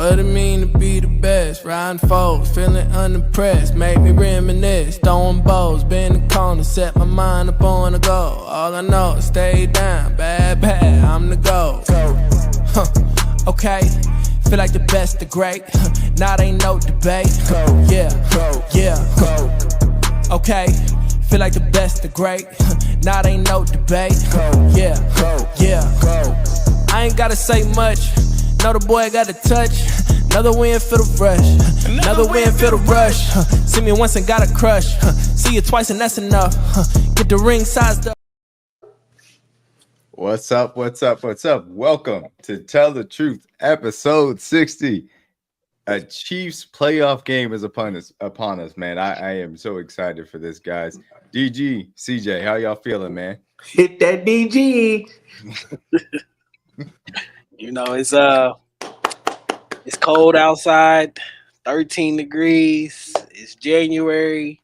What it mean to be the best? Riding foes, feeling unimpressed. Make me reminisce, throwing bows, bend the corner, set my mind upon the goal. All I know is stay down, bad, I'm the GOAT. Okay, feel like the best, the great. Now ain't no debate. Yeah. Okay, feel like the best, the great. Now ain't no debate. Yeah. I ain't gotta say much. Know the boy got a touch. Another win for the rush. Another win for the rush. See me once and got a crush. See you twice and that's enough. Get the ring sized up. What's up? Welcome to Tell the Truth, episode 60. A Chiefs playoff game is upon us, man. I am so excited for this, guys. DG, CJ, how y'all feeling, man? Hit that DG. You know, it's cold outside, 13 degrees. It's January.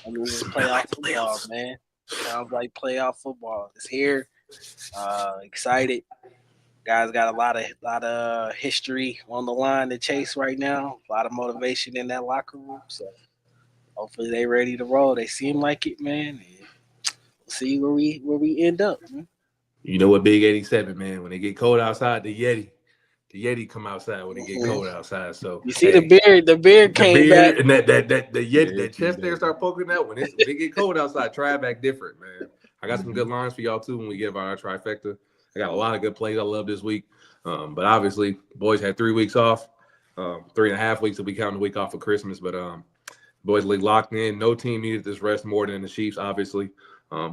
I mean, it's playoff football, man. Sounds like playoff football. It's here. Excited. Guys got a lot of history on the line to chase right now. A lot of motivation in that locker room. So hopefully they ready to roll. They seem like it, man. And we'll see where we end up. Man. You know what, Big 87, man. When they get cold outside, the Yeti come outside when it get cold outside. So you see the beard came back, and that Yeti, that chest there start poking out when it get cold outside. Try back different, man. I got some good lines for y'all too when we get our trifecta. I got a lot of good plays I love this week, but obviously boys had 3 weeks off, 3.5 weeks if we count the week off for Christmas. But boys league locked in. No team needed this rest more than the Chiefs. Obviously,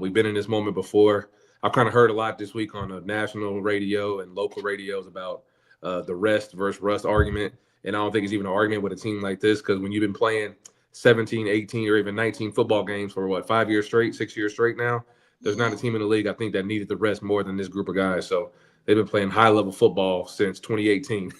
we've been in this moment before. I've kind of heard a lot this week on the national radio and local radios about the rest versus rust argument. And I don't think it's even an argument with a team like this because when you've been playing 17, 18, or even 19 football games for 5 years straight, 6 years straight now, there's not a team in the league I think that needed the rest more than this group of guys. So they've been playing high-level football since 2018.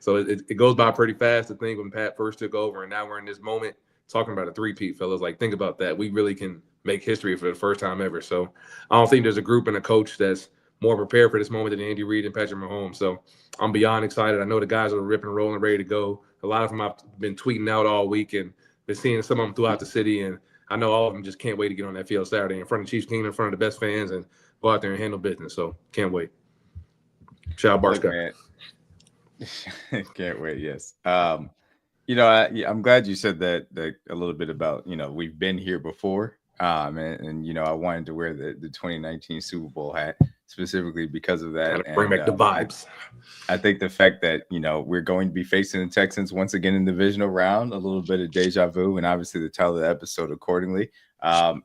So it goes by pretty fast to think when Pat first took over, and now we're in this moment talking about a three-peat, fellas. Like, think about that. We really can make history for the first time ever. So I don't think there's a group and a coach that's more prepared for this moment than Andy Reid and Patrick Mahomes. So I'm beyond excited. I know the guys are ripping, rolling, ready to go. A lot of them I've been tweeting out all week and been seeing some of them throughout the city, and I know all of them just can't wait to get on that field Saturday in front of Chiefs Kingdom, in front of the best fans, and go out there and handle business. So can't wait. Shout out Bart Scott. Can't wait. Yes. I'm glad you said that a little bit about, we've been here before. And I wanted to wear the 2019 Super Bowl hat specifically because of that. Gotta bring back the vibes. I think the fact that, we're going to be facing the Texans once again in the divisional round, a little bit of deja vu, and obviously the title of the episode accordingly.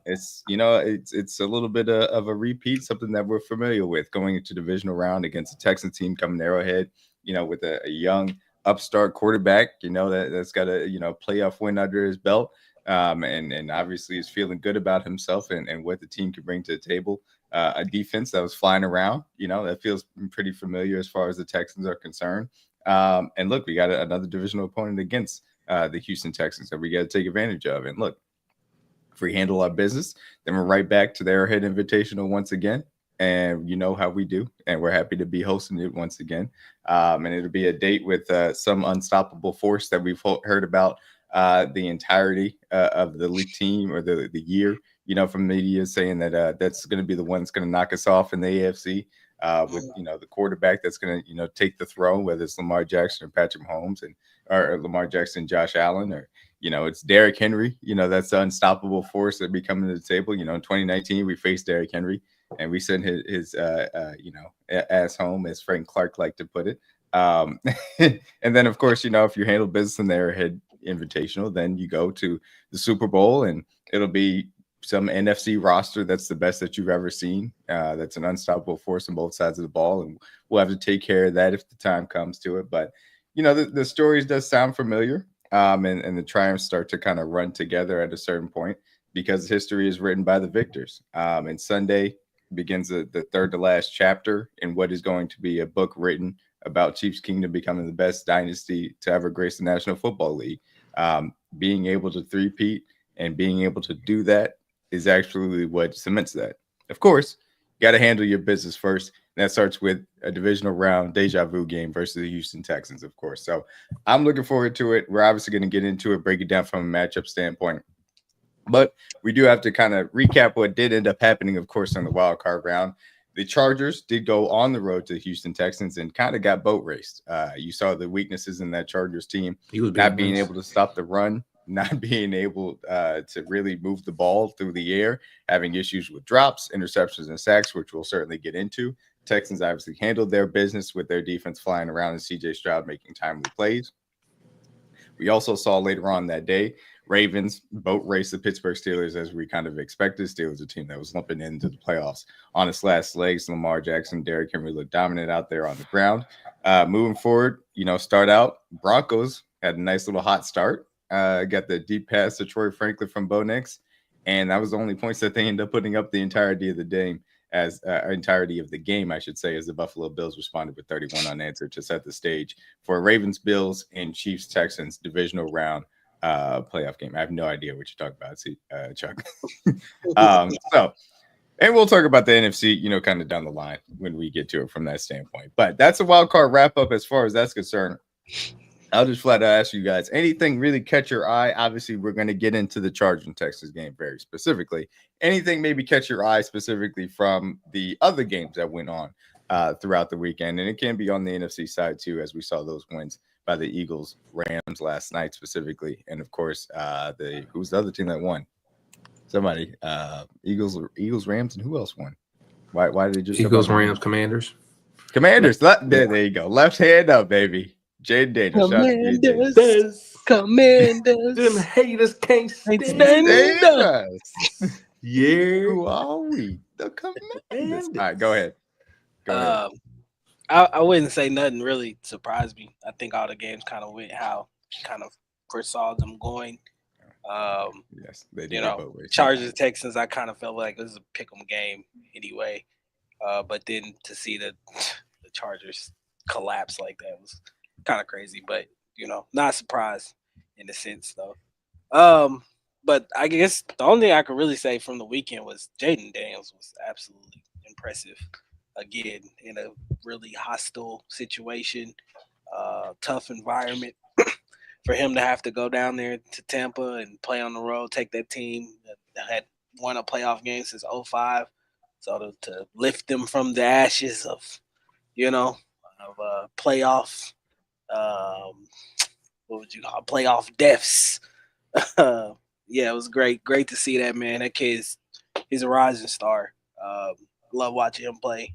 It's a little bit of a repeat, something that we're familiar with going into divisional round against a Texans team coming to Arrowhead, with a young upstart quarterback, that's got a, playoff win under his belt. And obviously is feeling good about himself and what the team can bring to the table. A defense that was flying around, that feels pretty familiar as far as the Texans are concerned. And look, we got another divisional opponent against the Houston Texans that we got to take advantage of. And look, if we handle our business, then we're right back to the Arrowhead Invitational once again. And you know how we do, and we're happy to be hosting it once again. And it'll be a date with some unstoppable force that we've heard about the entirety of the league team or the year, from media saying that that's going to be the one that's going to knock us off in the AFC with, the quarterback that's going to, take the throne, whether it's Lamar Jackson or Patrick Mahomes or Lamar Jackson, Josh Allen, or, it's Derrick Henry, that's the unstoppable force that be coming to the table. In 2019, we faced Derrick Henry and we sent his ass home, as Frank Clark liked to put it. And then, of course, if you handle business in the Arrowhead Invitational, then you go to the Super Bowl and it'll be some NFC roster that's the best that you've ever seen. That's an unstoppable force on both sides of the ball, and we'll have to take care of that if the time comes to it. But the stories does sound familiar, and the triumphs start to kind of run together at a certain point because history is written by the victors. And Sunday begins the third to last chapter in what is going to be a book written about Chiefs Kingdom becoming the best dynasty to ever grace the National Football League. Being able to three-peat and being able to do that is actually what cements that. Of course, got to handle your business first. And that starts with a divisional round deja vu game versus the Houston Texans, of course. So I'm looking forward to it. We're obviously going to get into it, break it down from a matchup standpoint. But we do have to kind of recap what did end up happening, of course, on the wild card round. The Chargers did go on the road to the Houston Texans and kind of got boat raced. You saw the weaknesses in that Chargers team, not being able to stop the run, not being able to really move the ball through the air, having issues with drops, interceptions, and sacks, which we'll certainly get into. Texans obviously handled their business with their defense flying around and C.J. Stroud making timely plays. We also saw later on that day, Ravens boat race the Pittsburgh Steelers as we kind of expected. Steelers, a team that was lumping into the playoffs on its last legs. Lamar Jackson, Derrick Henry looked dominant out there on the ground. Moving forward, start out, Broncos had a nice little hot start. Got the deep pass to Troy Franklin from Bo Nix, and that was the only points that they ended up putting up the entirety of the game. Entirety of the game, I should say, as the Buffalo Bills responded with 31 unanswered to set the stage for Ravens, Bills, and Chiefs Texans divisional round playoff game. I have no idea what you're talking about, Chuck. And we'll talk about the NFC, kind of down the line when we get to it from that standpoint. But that's a wild card wrap up as far as that's concerned. I'll just flat out ask you guys, anything really catch your eye? Obviously, we're going to get into the Chargers and Texas game very specifically. Anything maybe catch your eye specifically from the other games that went on throughout the weekend? And it can be on the NFC side too, as we saw those wins by the Eagles, Rams last night specifically. And of course, who's the other team that won? Somebody, Eagles, Rams, and who else won? Why did they just Eagles, Rams, Commanders? There you go. Left hand up, baby. Jaylen Daniels. Commanders. Them haters can't stand us. Yeah. Who are we? The Commanders. All right, go ahead. I wouldn't say nothing really surprised me. I think all the games kind of went how kind of foresaw them going. Yes, they did. Chargers, Texans, I kind of felt like it was a pick'em game anyway. But then to see the Chargers collapse like that was kind of crazy, but not surprised in a sense though. But I guess the only thing I could really say from the weekend was Jaylen Daniels was absolutely impressive again in a really hostile situation, tough environment for him to have to go down there to Tampa and play on the road, take that team that had won a playoff game since 2005. So to lift them from the ashes of playoff what would you call it? Playoff deaths. Yeah, it was great to see that, man. That kid's he's a rising star. Love watching him play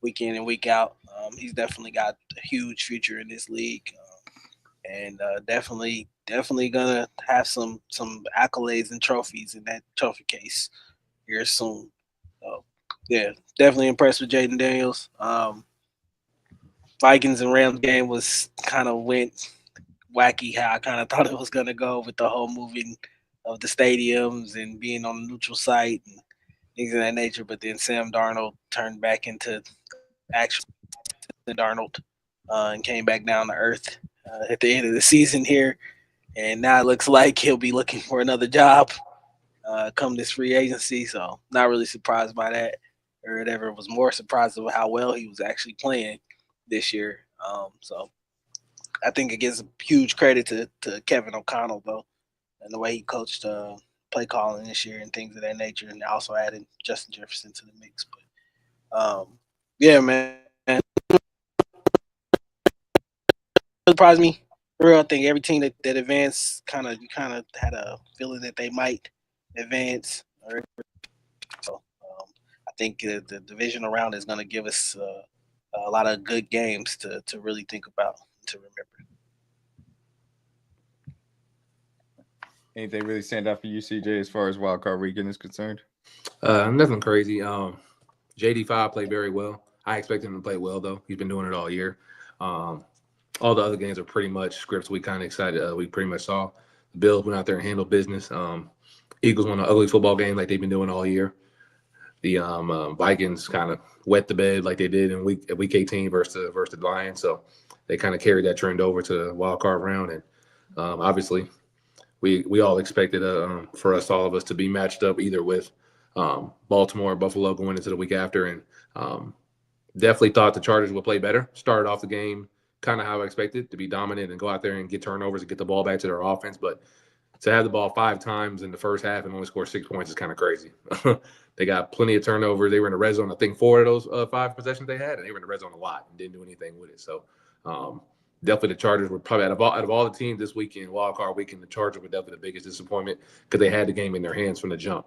week in and week out. He's definitely got a huge future in this league, and definitely gonna have some accolades and trophies in that trophy case here soon. So yeah, definitely impressed with Jaylen Daniels. Vikings and Rams game was kind of went wacky how I kind of thought it was going to go with the whole moving of the stadiums and being on a neutral site and things of that nature. But then Sam Darnold turned back into actual Darnold and came back down to earth at the end of the season here. And now it looks like he'll be looking for another job come this free agency. So not really surprised by that or whatever. Was more surprised about how well he was actually playing this year. So I think it gives a huge credit to Kevin O'Connell, though, and the way he coached play calling this year and things of that nature, and also added Justin Jefferson to the mix. But yeah, man, surprised me. I think every team that advanced kind of had a feeling that they might advance. So I think the divisional round is going to give us a lot of good games to really think about, to remember. Anything really stand out for you, CJ, as far as wild card weekend is concerned? Nothing crazy. JD5 played very well. I expect him to play well, though. He's been doing it all year. All the other games are pretty much scripts we kind of excited. We pretty much saw. The Bills went out there and handled business. Eagles won an ugly football game like they've been doing all year. The Vikings kind of wet the bed like they did in week 18 versus the Lions. So they kind of carried that trend over to the wild card round. And obviously we all expected for all of us to be matched up either with Baltimore, Buffalo going into the week after, and definitely thought the Chargers would play better. Started off the game kind of how I expected, to be dominant and go out there and get turnovers and get the ball back to their offense. But to have the ball 5 times in the first half and only score 6 points is kind of crazy. They got plenty of turnovers. They were in the red zone, I think 4 of those 5 possessions they had, and they were in the red zone a lot and didn't do anything with it. So definitely the Chargers were probably out of all the teams this weekend, wild card weekend, the Chargers were definitely the biggest disappointment because they had the game in their hands from the jump.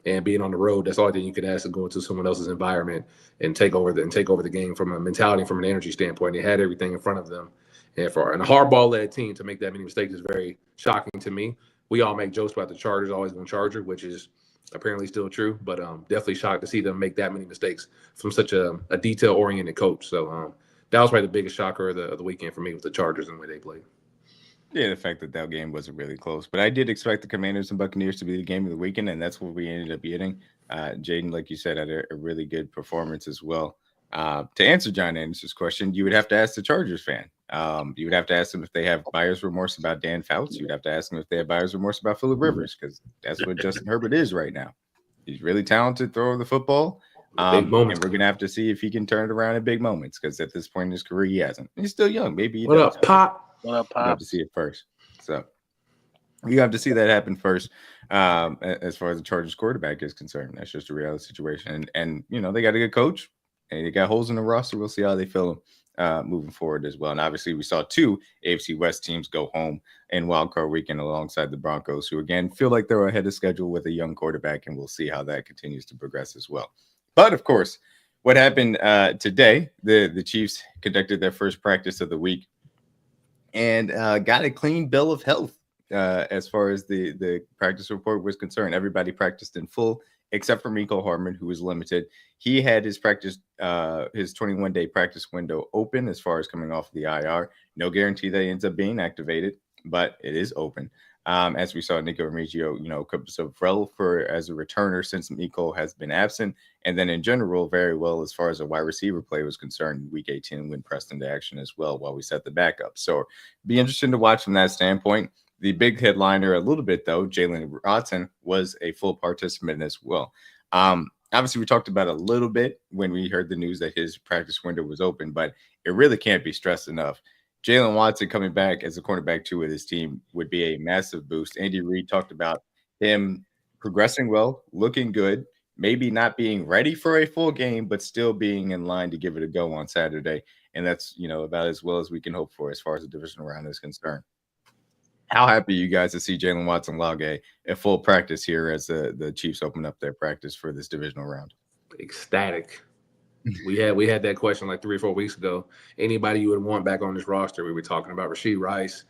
And being on the road, that's all that you could ask to go into someone else's environment and take over the game from a mentality, from an energy standpoint. They had everything in front of them. And for a hardball-led team to make that many mistakes is very shocking to me. We all make jokes about the Chargers always going Charger, which is apparently still true, but definitely shocked to see them make that many mistakes from such a detail-oriented coach. So that was probably the biggest shocker of the weekend for me with the Chargers and the way they played. Yeah, the fact that game wasn't really close. But I did expect the Commanders and Buccaneers to be the game of the weekend, and that's what we ended up getting. Jayden, like you said, had a really good performance as well. To answer John Anderson's question, you would have to ask the Chargers fan. You would have to ask them if they have buyer's remorse about Dan Fouts. You would have to ask them if they have buyer's remorse about Phillip Rivers, because that's what Justin Herbert is right now. He's really talented throwing the football. And we're going to have to see if he can turn it around in big moments, because at this point in his career, he hasn't. He's still young. Maybe he does. Up, Pop? What up, Pop? You have to see it first. So you have to see that happen first. As far as the Chargers quarterback is concerned, that's just a reality situation. And you know, they got a good coach and they got holes in the roster. We'll see how they feel moving forward as well. And obviously we saw 2 AFC West teams go home in wildcard weekend alongside the Broncos, who again feel like they're ahead of schedule with a young quarterback, and we'll see how that continues to progress as well. But of course, what happened today, the Chiefs conducted their first practice of the week and got a clean bill of health as far as the practice report was concerned. Everybody practiced in full except for Mecole Hardman, who was limited. He had his 21-day practice window open as far as coming off the IR. No guarantee that he ends up being activated, but it is open. As we saw, Nico Remigio, comes up well as a returner since Mecole has been absent. And then in general, very well as far as a wide receiver play was concerned, week 18 when pressed into action as well while we set the backup. So be interesting to watch from that standpoint. The big headliner a little bit, though, Jaylen Watson was a full participant as well. Obviously, we talked about a little bit when we heard the news that his practice window was open, but it really can't be stressed enough. Jaylen Watson coming back as a cornerback 2 of this team would be a massive boost. Andy Reid talked about him progressing well, looking good, maybe not being ready for a full game, but still being in line to give it a go on Saturday. And that's, about as well as we can hope for as far as the divisional round is concerned. How happy are you guys to see Jaylen Watson log a full practice here as the Chiefs open up their practice for this divisional round? Ecstatic. We had that question like 3 or 4 weeks ago. Anybody you would want back on this roster? We were talking about Rashee Rice.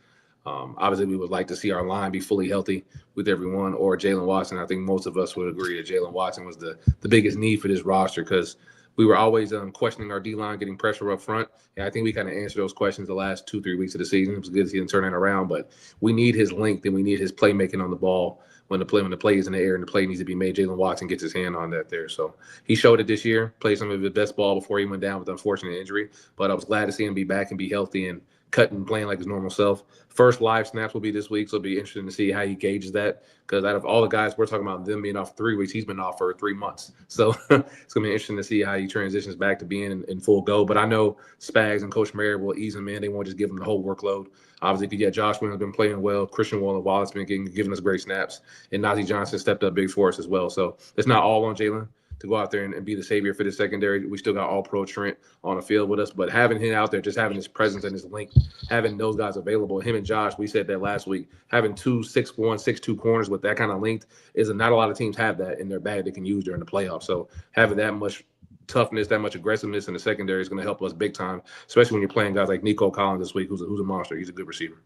Obviously, we would like to see our line be fully healthy with everyone, or Jaylen Watson. I think most of us would agree that Jaylen Watson was the biggest need for this roster, because we were always questioning our D-line, getting pressure up front. And I think we kind of answered those questions the last 2-3 weeks of the season. It was good to see him turn it around, but we need his length and we need his playmaking on the ball. When the play is in the air and the play needs to be made, Jaylen Watson gets his hand on that there. So he showed it this year, played some of his best ball before he went down with unfortunate injury. But I was glad to see him be back and be healthy and cutting, playing like his normal self. First live snaps will be this week, so it'll be interesting to see how he gauges that, because out of all the guys we're talking about them being off 3 weeks, he's been off for 3 months. So it's going to be interesting to see how he transitions back to being in full go. But I know Spags and Coach Merritt will ease him in. They won't just give him the whole workload. Obviously, Josh Williams been playing well. Christian Wallace been giving us great snaps. And Najee Johnson stepped up big for us as well. So it's not all on Jaylen to go out there and be the savior for the secondary. We still got all-pro Trent on the field with us, but having him out there, just having his presence and his length, having those guys available, him and Josh, we said that last week, having 2 6'1", 6'2" corners with that kind of length is not a lot of teams have that in their bag they can use during the playoffs. So having that much toughness, that much aggressiveness in the secondary is going to help us big time, especially when you're playing guys like Nico Collins this week, who's a monster. He's a good receiver.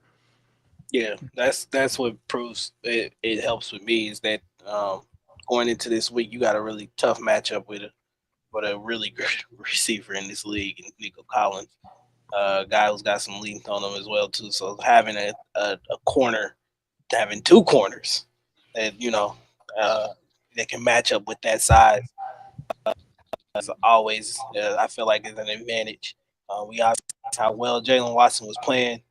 Yeah, that's what proves it helps with me, is that going into this week, you got a really tough matchup with a really good receiver in this league, Nico Collins, guy who's got some length on him as well too. So having a corner, having 2 corners that that can match up with that size, as always, I feel like is an advantage. We obviously how well Jaylen Watson was playing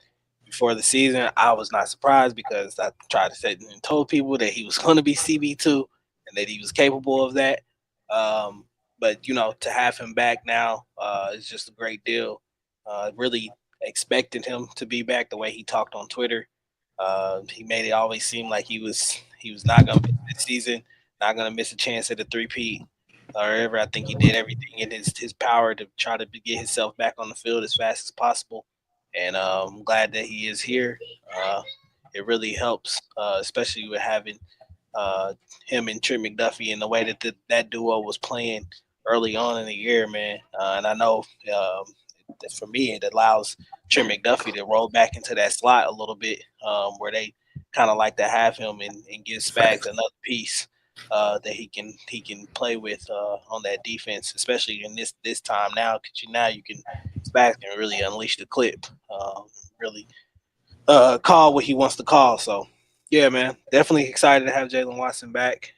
before the season. I was not surprised, because I tried to say and told people that he was going to be CB2. and that he was capable of that. But to have him back now is just a great deal. Really expected him to be back the way he talked on Twitter. He made it always seem like he was not going to miss this season, not going to miss a chance at a three-peat or ever. I think he did everything in his power to try to get himself back on the field as fast as possible. And I'm glad that he is here. It really helps, especially with having him and Trent McDuffie and the way that that duo was playing early on in the year, man. And I know that for me, it allows Trent McDuffie to roll back into that slot a little bit, where they kind of like to have him and give Spags another piece that he can play with on that defense, especially in this time now. Because you can Spags can really unleash the clip, really call what he wants to call. So yeah, man, definitely excited to have Jaylen Watson back.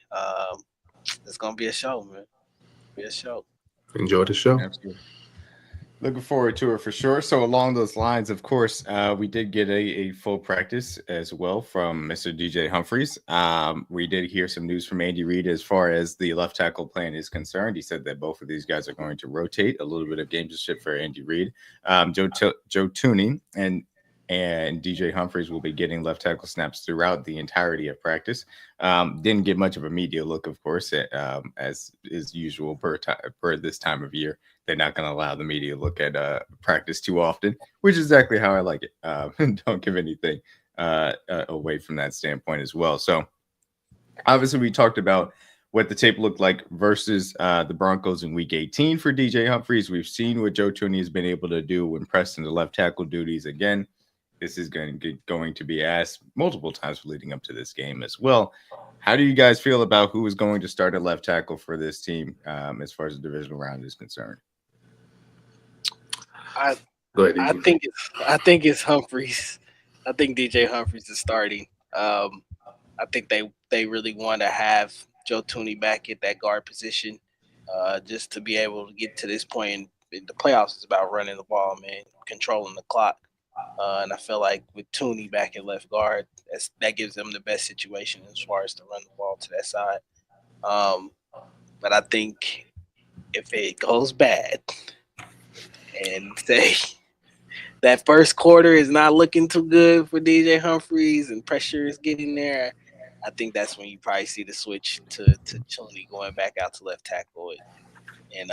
It's gonna be a show, man. Be a show. Enjoy the show. Absolutely. Looking forward to it for sure. So along those lines, of course, we did get a full practice as well from Mr. DJ Humphries. We did hear some news from Andy Reid as far as the left tackle plan is concerned. He said that both of these guys are going to rotate. A little bit of gamesmanship for Andy Reid. Joe Thuney and DJ Humphries will be getting left tackle snaps throughout the entirety of practice. Didn't get much of a media look, of course, as is usual per this time of year. They're not going to allow the media look at practice too often, which is exactly how I like it. Don't give anything away from that standpoint as well. So obviously we talked about what the tape looked like versus the Broncos in Week 18 for DJ Humphries. We've seen what Joe Thuney has been able to do when pressed into left tackle duties again. This is going to be asked multiple times leading up to this game as well. How do you guys feel about who is going to start at left tackle for this team as far as the divisional round is concerned? I think it's Humphries. I think DJ Humphries is starting. I think they really want to have Joe Thuney back at that guard position, just to be able to get to this point. In the playoffs is about running the ball, man, controlling the clock. And I feel like with Thuney back at left guard, that gives them the best situation as far as to run the ball to that side. But I think if it goes bad and say that first quarter is not looking too good for DJ Humphries and pressure is getting there, I think that's when you probably see the switch to Thuney going back out to left tackle and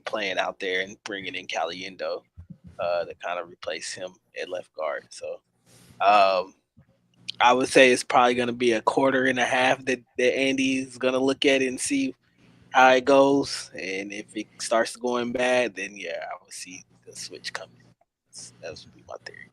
playing out there and bringing in Caliendo to kind of replace him at left guard. So I would say it's probably going to be a quarter and a half that Andy's going to look at it and see how it goes. And if it starts going bad, then yeah, I would see the switch coming. That would be my theory.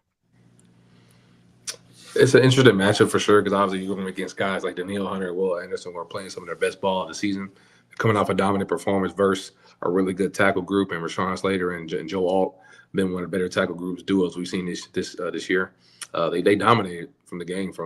It's an interesting matchup for sure because obviously you're going against guys like Danielle Hunter and Will Anderson who are playing some of their best ball of the season, coming off a dominant performance versus a really good tackle group, and Rashawn Slater and Joe Alt been one of the better tackle groups duos we've seen this year. They dominated from the game. It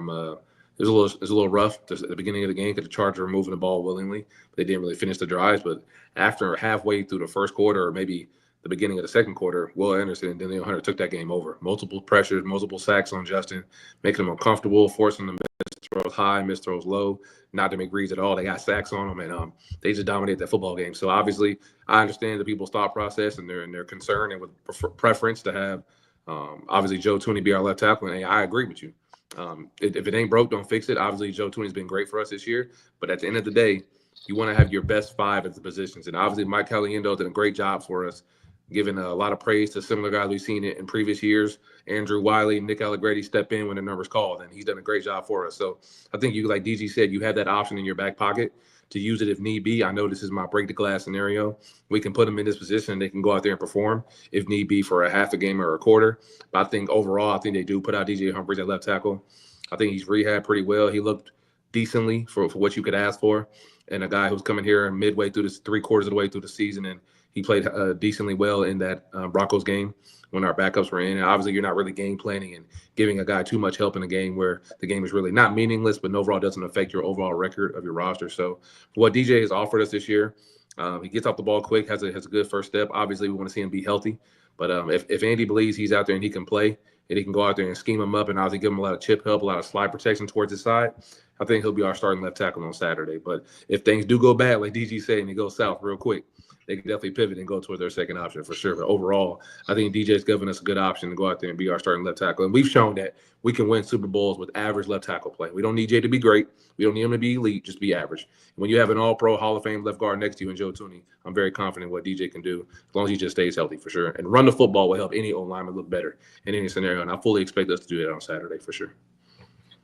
was a little rough at the beginning of the game because the Chargers were moving the ball willingly, but they didn't really finish the drives. But after halfway through the first quarter, or maybe the beginning of the second quarter, Will Anderson and Danielle Hunter took that game over. Multiple pressures, multiple sacks on Justin, making him uncomfortable, forcing him to miss throws high, miss throws low, not to make reads at all. They got sacks on them, and they just dominated that football game. So obviously, I understand the people's thought process and their concern and with preference to have obviously Joe Thuney be our left tackle. And I agree with you. If it ain't broke, don't fix it. Obviously, Joe Thuney's been great for us this year, but at the end of the day, you want to have your best five at the positions. And obviously, Mike Caliendo did a great job for us, giving a lot of praise to similar guys we've seen it in previous years. Andrew Wiley, Nick Allegretti step in when the number's called, and he's done a great job for us. So I think you, like DG said, you have that option in your back pocket to use it if need be. I know this is my break the glass scenario. We can put them in this position and they can go out there and perform if need be for a half a game or a quarter. But I think overall, I think they do put out DJ Humphries at left tackle. I think he's rehabbed pretty well. He looked decently for what you could ask for. And a guy who's coming here midway through this 3/4 of the way through the season, and he played decently well in that Broncos game when our backups were in. And obviously, you're not really game planning and giving a guy too much help in a game where the game is really not meaningless, but overall doesn't affect your overall record of your roster. So what DJ has offered us this year, he gets off the ball quick, has a good first step. Obviously, we want to see him be healthy. But if Andy believes he's out there and he can play, and he can go out there and scheme him up and obviously give him a lot of chip help, a lot of slide protection towards his side, I think he'll be our starting left tackle on Saturday. But if things do go bad, like DG said, and it goes south real quick, they can definitely pivot and go toward their second option for sure. But overall, I think DJ's given us a good option to go out there and be our starting left tackle. And we've shown that we can win Super Bowls with average left tackle play. We don't need Jay to be great. We don't need him to be elite, just be average. And when you have an all-pro Hall of Fame left guard next to you in Joe Tooney, I'm very confident what DJ can do as long as he just stays healthy for sure. And run the football will help any O-lineman look better in any scenario. And I fully expect us to do that on Saturday for sure.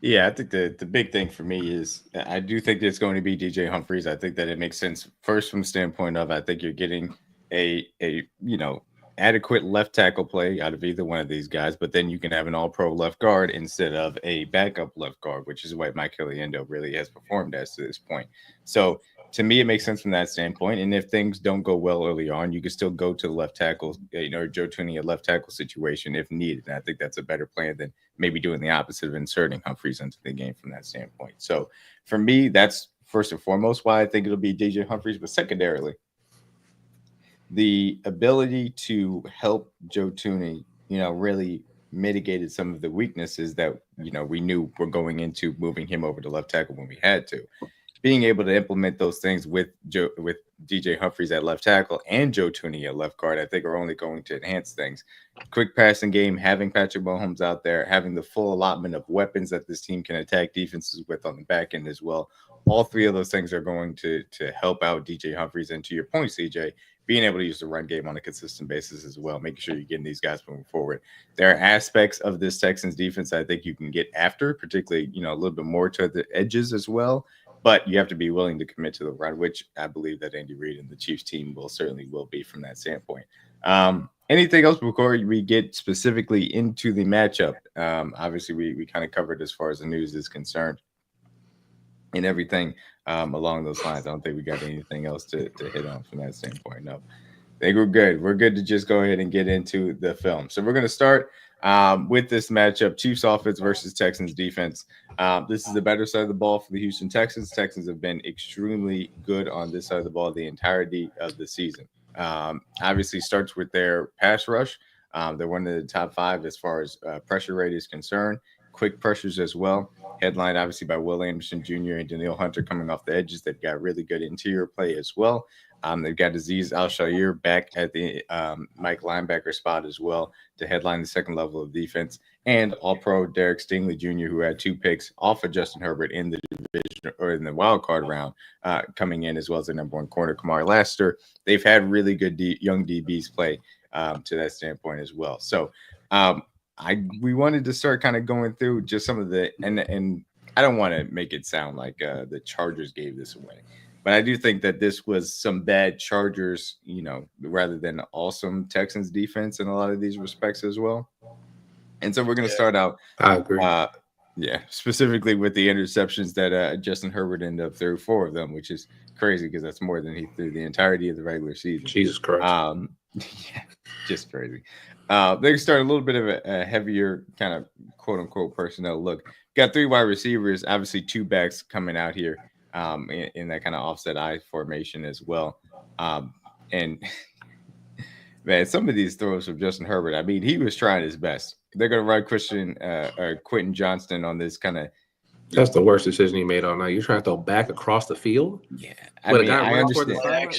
Yeah, I think the big thing for me is I do think it's going to be DJ Humphries. I think that it makes sense first from the standpoint of I think you're getting a adequate left tackle play out of either one of these guys, but then you can have an all-pro left guard instead of a backup left guard, which is what Mike Caliendo really has performed as to this point. So to me, it makes sense from that standpoint. And if things don't go well early on, you can still go to the left tackle, Joe Tooney, a left tackle situation if needed. And I think that's a better plan than maybe doing the opposite of inserting Humphries into the game from that standpoint. So for me, that's first and foremost why I think it'll be DJ Humphries, but secondarily, the ability to help Joe Tooney, really mitigated some of the weaknesses that, we knew were going into moving him over to left tackle when we had to. Being able to implement those things with DJ Humphries at left tackle and Joe Tooney at left guard, I think are only going to enhance things. Quick passing game, having Patrick Mahomes out there, having the full allotment of weapons that this team can attack defenses with on the back end as well. All three of those things are going to help out DJ Humphries. And to your point, CJ, being able to use the run game on a consistent basis as well, making sure you're getting these guys moving forward. There are aspects of this Texans defense I think you can get after, particularly, a little bit more to the edges as well. But you have to be willing to commit to the run, which I believe that Andy Reid and the Chiefs team will be from that standpoint. Anything else before we get specifically into the matchup? Obviously, we kind of covered as far as the news is concerned and everything along those lines. I don't think we got anything else to hit on from that standpoint. No, I think we're good. We're good to just go ahead and get into the film. So we're going to start with this matchup, Chiefs offense versus Texans defense. This is the better side of the ball for the Houston Texans. Texans have been extremely good on this side of the ball the entirety of the season. Obviously starts with their pass rush. They're one of the top 5 as far as pressure rate is concerned. Quick pressures as well. Headlined obviously by Will Anderson Jr. and Daniil Hunter coming off the edges. They've got really good interior play as well. They've got Azeez Al-Shaair back at the Mike linebacker spot as well to headline the second level of defense. And All-Pro Derek Stingley Jr., who had 2 picks off of Justin Herbert in the division or in the wild card round, coming in, as well as the number 1 corner, Kamari Lassiter. They've had really good young DBs play to that standpoint as well. So we wanted to start kind of going through just some of the and I don't want to make it sound like the Chargers gave this away. But I do think that this was some bad Chargers, rather than awesome Texans defense in a lot of these respects as well. And so we're going to start out. I agree. Specifically with the interceptions that Justin Herbert ended up threw, 4 of them, which is crazy because that's more than he threw the entirety of the regular season. Jesus Christ. Just crazy. They start a little bit of a heavier kind of quote unquote personnel look. Got 3 wide receivers, obviously 2 backs coming out here. In that kind of offset eye formation as well. And man, some of these throws from Justin Herbert, I mean, he was trying his best. They're going to run Quentin Johnston on this kind of. That's the worst decision he made all night. You're trying to throw back across the field? Yeah. I understand.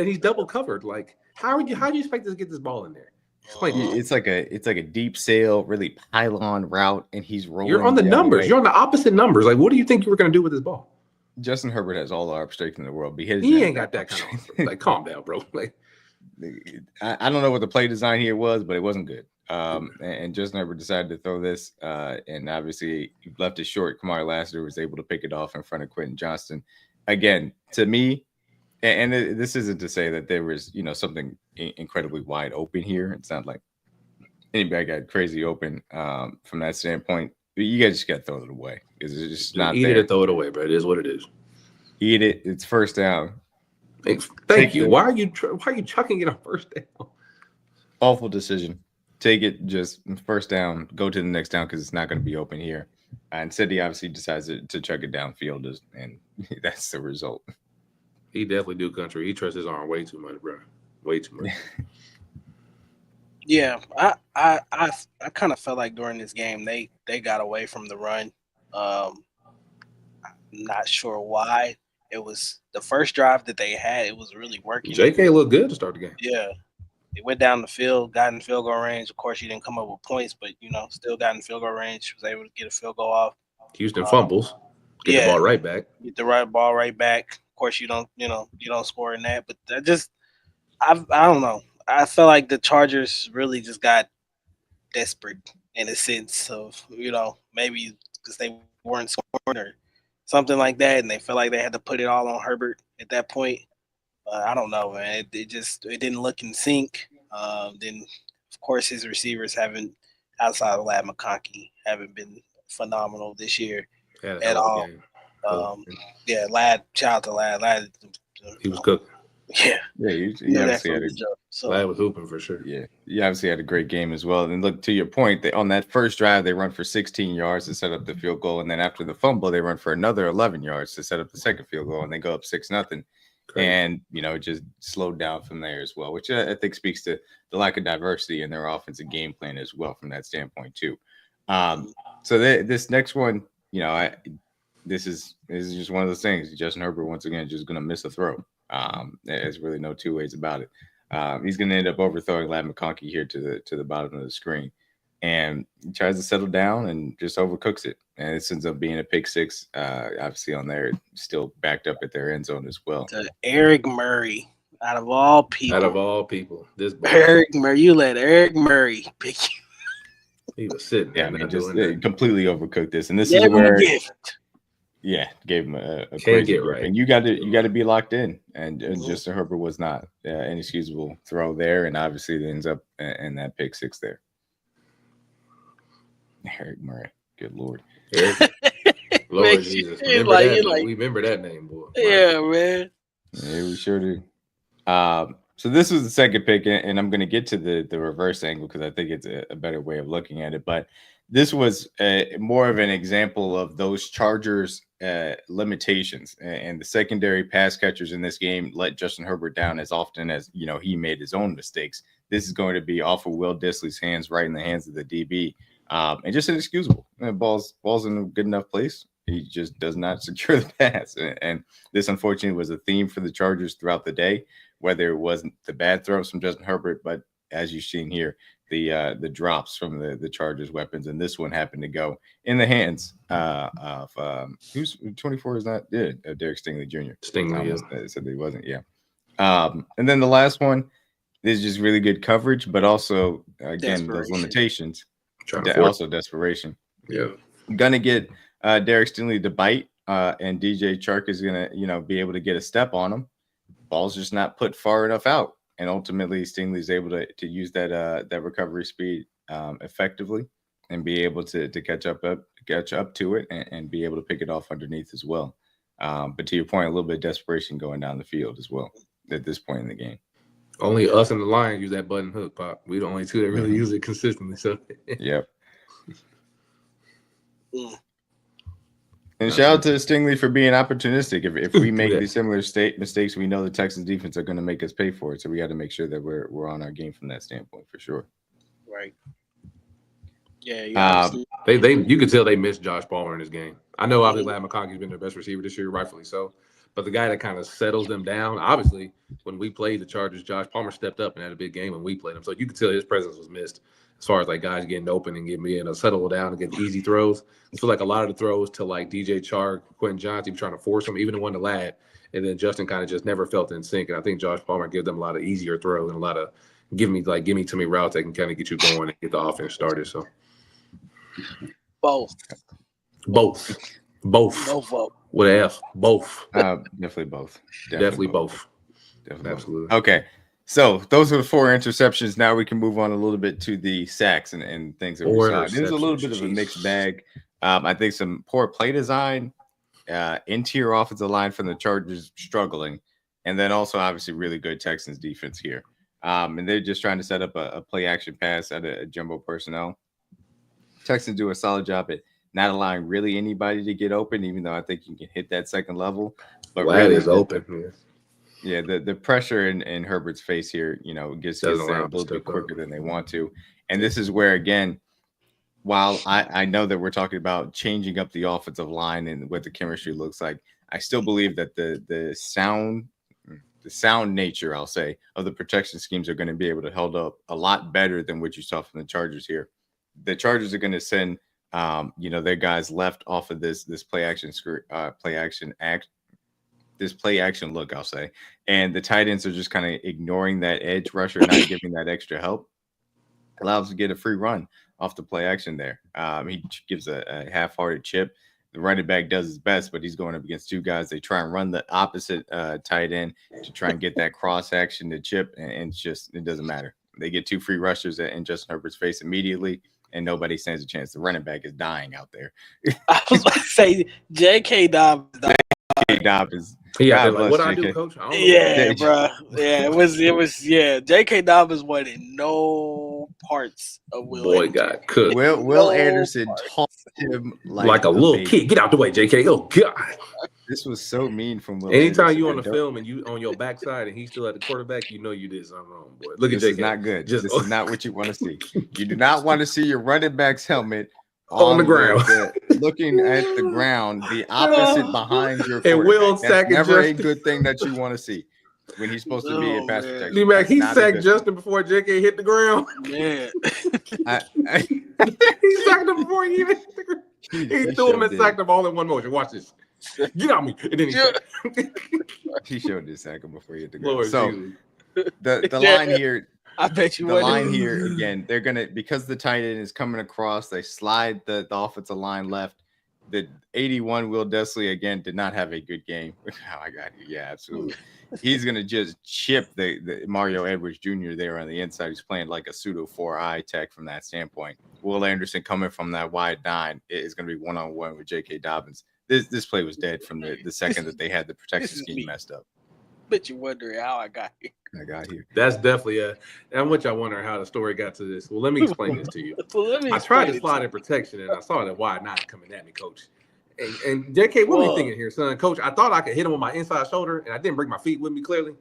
He's double covered. Like, how do you expect to get this ball in there? It's like a deep sail, really pylon route, and he's rolling. You're on the numbers. You're on the opposite numbers. Like, what do you think you were going to do with this ball? Justin Herbert has all the arm strength in the world. He ain't got that kind of like. Calm down, bro. Like, I don't know what the play design here was, but it wasn't good. And Justin Herbert decided to throw this, and obviously he left it short. Kamari Lassiter was able to pick it off in front of Quentin Johnston. Again, to me, and this isn't to say that there was something incredibly wide open here. It's not like anybody got crazy open from that standpoint. You guys just got to throw it away because it's just not eat there. Eat it and throw it away, bro. It is what it is. Eat it. It's first down. Thank you. Why are you chucking it on first down? Awful decision. Take it just first down. Go to the next down because it's not going to be open here. Instead, he obviously decides to chuck it downfield, and that's the result. He definitely do country. He trusts his arm way too much, bro. Way too much. Yeah, I kind of felt like during this game they got away from the run. Not sure why. It was the first drive that they had. It was really working. JK looked good to start the game. Yeah. They went down the field, got in field goal range. Of course, he didn't come up with points, but, still got in field goal range. Was able to get a field goal off. Houston fumbles. Get the ball right back. Get the right ball right back. Of course, you don't score in that. But I don't know. I feel like the Chargers really just got desperate in a sense of, maybe because they weren't scoring or something like that, and they felt like they had to put it all on Herbert at that point. I don't know, man. It didn't look in sync. Then, of course, his receivers outside of Lad McConkey, haven't been phenomenal this year at all. Lad, shout out to Lad. Lad, he was cooking. Yeah, you obviously had Lad was hooping for sure. Yeah, you obviously had a great game as well. And look, to your point, on that first drive, they run for 16 yards to set up the field goal, and then after the fumble, they run for another 11 yards to set up the second field goal, and they go up 6-0. And it just slowed down from there as well, which I think speaks to the lack of diversity in their offensive game plan as well from that standpoint too. So this next one, this is just one of those things. Justin Herbert once again just going to miss a throw. There's really no two ways about it. He's going to end up overthrowing Lad McConkey here to the bottom of the screen, and he tries to settle down and just overcooks it. And it ends up being a pick six. Obviously on there, still backed up at their end zone as well. To Eric Murray, out of all people, this boy. Eric Murray, you let Eric Murray pick you. He was sitting. Yeah, just completely overcooked this, and this is where. Yeah, gave him a crazy get right. And you got to be locked in, and Justin Herbert was not an excusable throw there, and obviously it ends up in that pick six there. Eric Murray, good lord, Lord Jesus, we remember that name, boy. Yeah, man. Yeah, we sure do. So this was the second pick, and I'm going to get to the reverse angle because I think it's a better way of looking at it, but. This was more of an example of those Chargers limitations, and the secondary pass catchers in this game let Justin Herbert down as often as he made his own mistakes. This is going to be off of Will Dissly's hands, right in the hands of the DB, and just inexcusable. Ball's in a good enough place. He just does not secure the pass, and this unfortunately was a theme for the Chargers throughout the day. Whether it wasn't the bad throws from Justin Herbert, but as you've seen here. The drops from the Chargers weapons, and this one happened to go in the hands of who's 24 is not Derek Stingley Jr. Stingley said that he wasn't, and then the last one is just really good coverage, but also again those limitations, also desperation. Yeah, gonna get Derek Stingley to bite, and DJ Chark is gonna be able to get a step on him. Ball's just not put far enough out. And ultimately, Stingley is able to use that recovery speed effectively and be able to catch up to it and be able to pick it off underneath as well. But to your point, a little bit of desperation going down the field as well at this point in the game. Only us and the Lions use that button hook, Pop. We're the only two that really use it consistently. So, yep. And shout out to Stingley for being opportunistic. If we make these similar mistakes, we know the Texans defense are going to make us pay for it. So we got to make sure that we're on our game from that standpoint for sure. Right. Yeah. You could tell they missed Josh Palmer in this game. I know obviously Lad McConkey's been their best receiver this year, rightfully so. But the guy that kind of settles them down, obviously, when we played the Chargers, Josh Palmer stepped up and had a big game when we played him. So you could tell his presence was missed. As far as like guys getting open and getting settle down and get easy throws. I feel like a lot of the throws to like DJ Chark, Quentin Johnson, trying to force them, even the one to Lad, and then Justin kind of just never felt in sync. And I think Josh Palmer gives them a lot of easier throws and a lot of give me to me routes that can kind of get you going and get the offense started. So both. With an F, both. Definitely both. Definitely both. Absolutely. Okay. So those are the 4 interceptions. Now we can move on a little bit to the sacks and things that we saw. It was a little bit of a mixed bag. I think some poor play design, interior offensive line from the Chargers struggling, and then also obviously really good Texans defense here. And they're just trying to set up a play action pass at a jumbo personnel. Texans do a solid job at not allowing really anybody to get open, even though I think you can hit that second level. But Lad is open. Yeah, the pressure in Herbert's face here, gets there a little bit quicker than they want to. And this is where, again, while I know that we're talking about changing up the offensive line and what the chemistry looks like, I still believe that the sound nature, I'll say, of the protection schemes are going to be able to hold up a lot better than what you saw from the Chargers here. The Chargers are going to send their guys left off of this play action look, I'll say, and the tight ends are just kind of ignoring that edge rusher, not giving that extra help. Allows to get a free run off the play action there. He gives a half-hearted chip. The running back does his best, but he's going up against two guys. They try and run the opposite tight end to try and get that cross action to chip, and it doesn't matter. They get two free rushers in Justin Herbert's face immediately, and nobody stands a chance. The running back is dying out there. I was about to say J.K. Dobbins. J.K. Dobbins. Yeah, like, what I do, coach? I don't know. Yeah, bro. Yeah, it was. Yeah, J.K. Dobbins wanted no parts of Will. Boy Anderson. got cooked. Will Anderson tossed him like a little kid. Get out the way, J.K. Oh God. This was so mean from Will. Anytime Anderson. You on the film and you on your backside and he's still at the quarterback, you know you did something wrong, boy. Look at this. J.K. Is not good. This is not what you want to see. You do not want to see your running back's helmet on the ground, looking at the ground, the opposite behind your quarterback. And Will That's never a good thing that you want to see when he's supposed to be in pass protection. DMac, he sacked Justin before JK hit the ground. Yeah. He sacked him before he even hit the ground. He threw him and sacked him all in one motion. Watch this. Get on me. And then he showed this sack him before he hit the ground. Lord so Jesus. the line here. I bet you the line here again. They're gonna, because the tight end is coming across. They slide the offensive line left. The 81 Will Desley again did not have a good game. How I got here, yeah, absolutely. He's gonna just chip the Mario Edwards Jr. there on the inside. He's playing like a pseudo 4-eye tech from that standpoint. Will Anderson coming from that wide 9 is gonna be one-on-one with J.K. Dobbins. This play was dead from the second that they had the protection scheme messed up. Bet you wondering how I got here. That's definitely and which I wonder how the story got to this. Well, let me explain this to you. I tried to slide in protection and I saw that wide 9 coming at me, coach. And JK, what are you thinking here, son? Coach, I thought I could hit him with my inside shoulder and I didn't bring my feet with me clearly.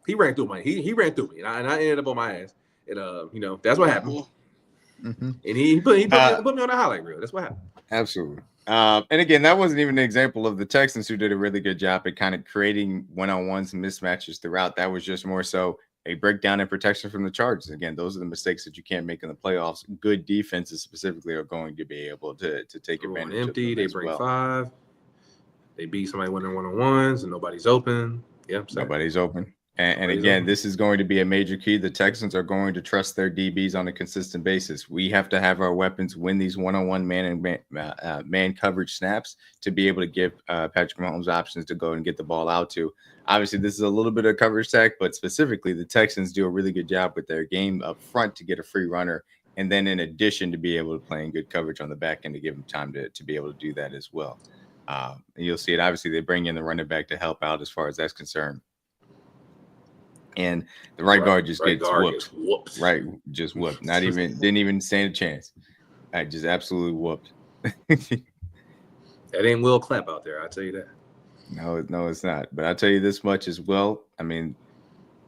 He ran through he ran through me and I ended up on my ass. And that's what happened. Mm-hmm. And he put me on the highlight reel. That's what happened. Absolutely. And again, that wasn't even an example of the Texans, who did a really good job at kind of creating one-on-ones and mismatches throughout. That was just more so a breakdown in protection from the Chargers. Again, those are the mistakes that you can't make in the playoffs. Good defenses specifically are going to be able to take advantage of them. They bring 5. They beat somebody winning one-on-ones and nobody's open. Yep, nobody's open. And again, this is going to be a major key. The Texans are going to trust their DBs on a consistent basis. We have to have our weapons win these one-on-one man coverage snaps to be able to give Patrick Mahomes options to go and get the ball out to. Obviously, this is a little bit of coverage tech, but specifically, the Texans do a really good job with their game up front to get a free runner, and then in addition to be able to play in good coverage on the back end to give them time to be able to do that as well. And you'll see it. Obviously, they bring in the running back to help out as far as that's concerned. And the right guard just gets whooped. Right, just whooped. Didn't even stand a chance. I just absolutely whooped. That ain't Will Clapp out there, I'll tell you that. No, it's not. But I'll tell you this much as well. I mean,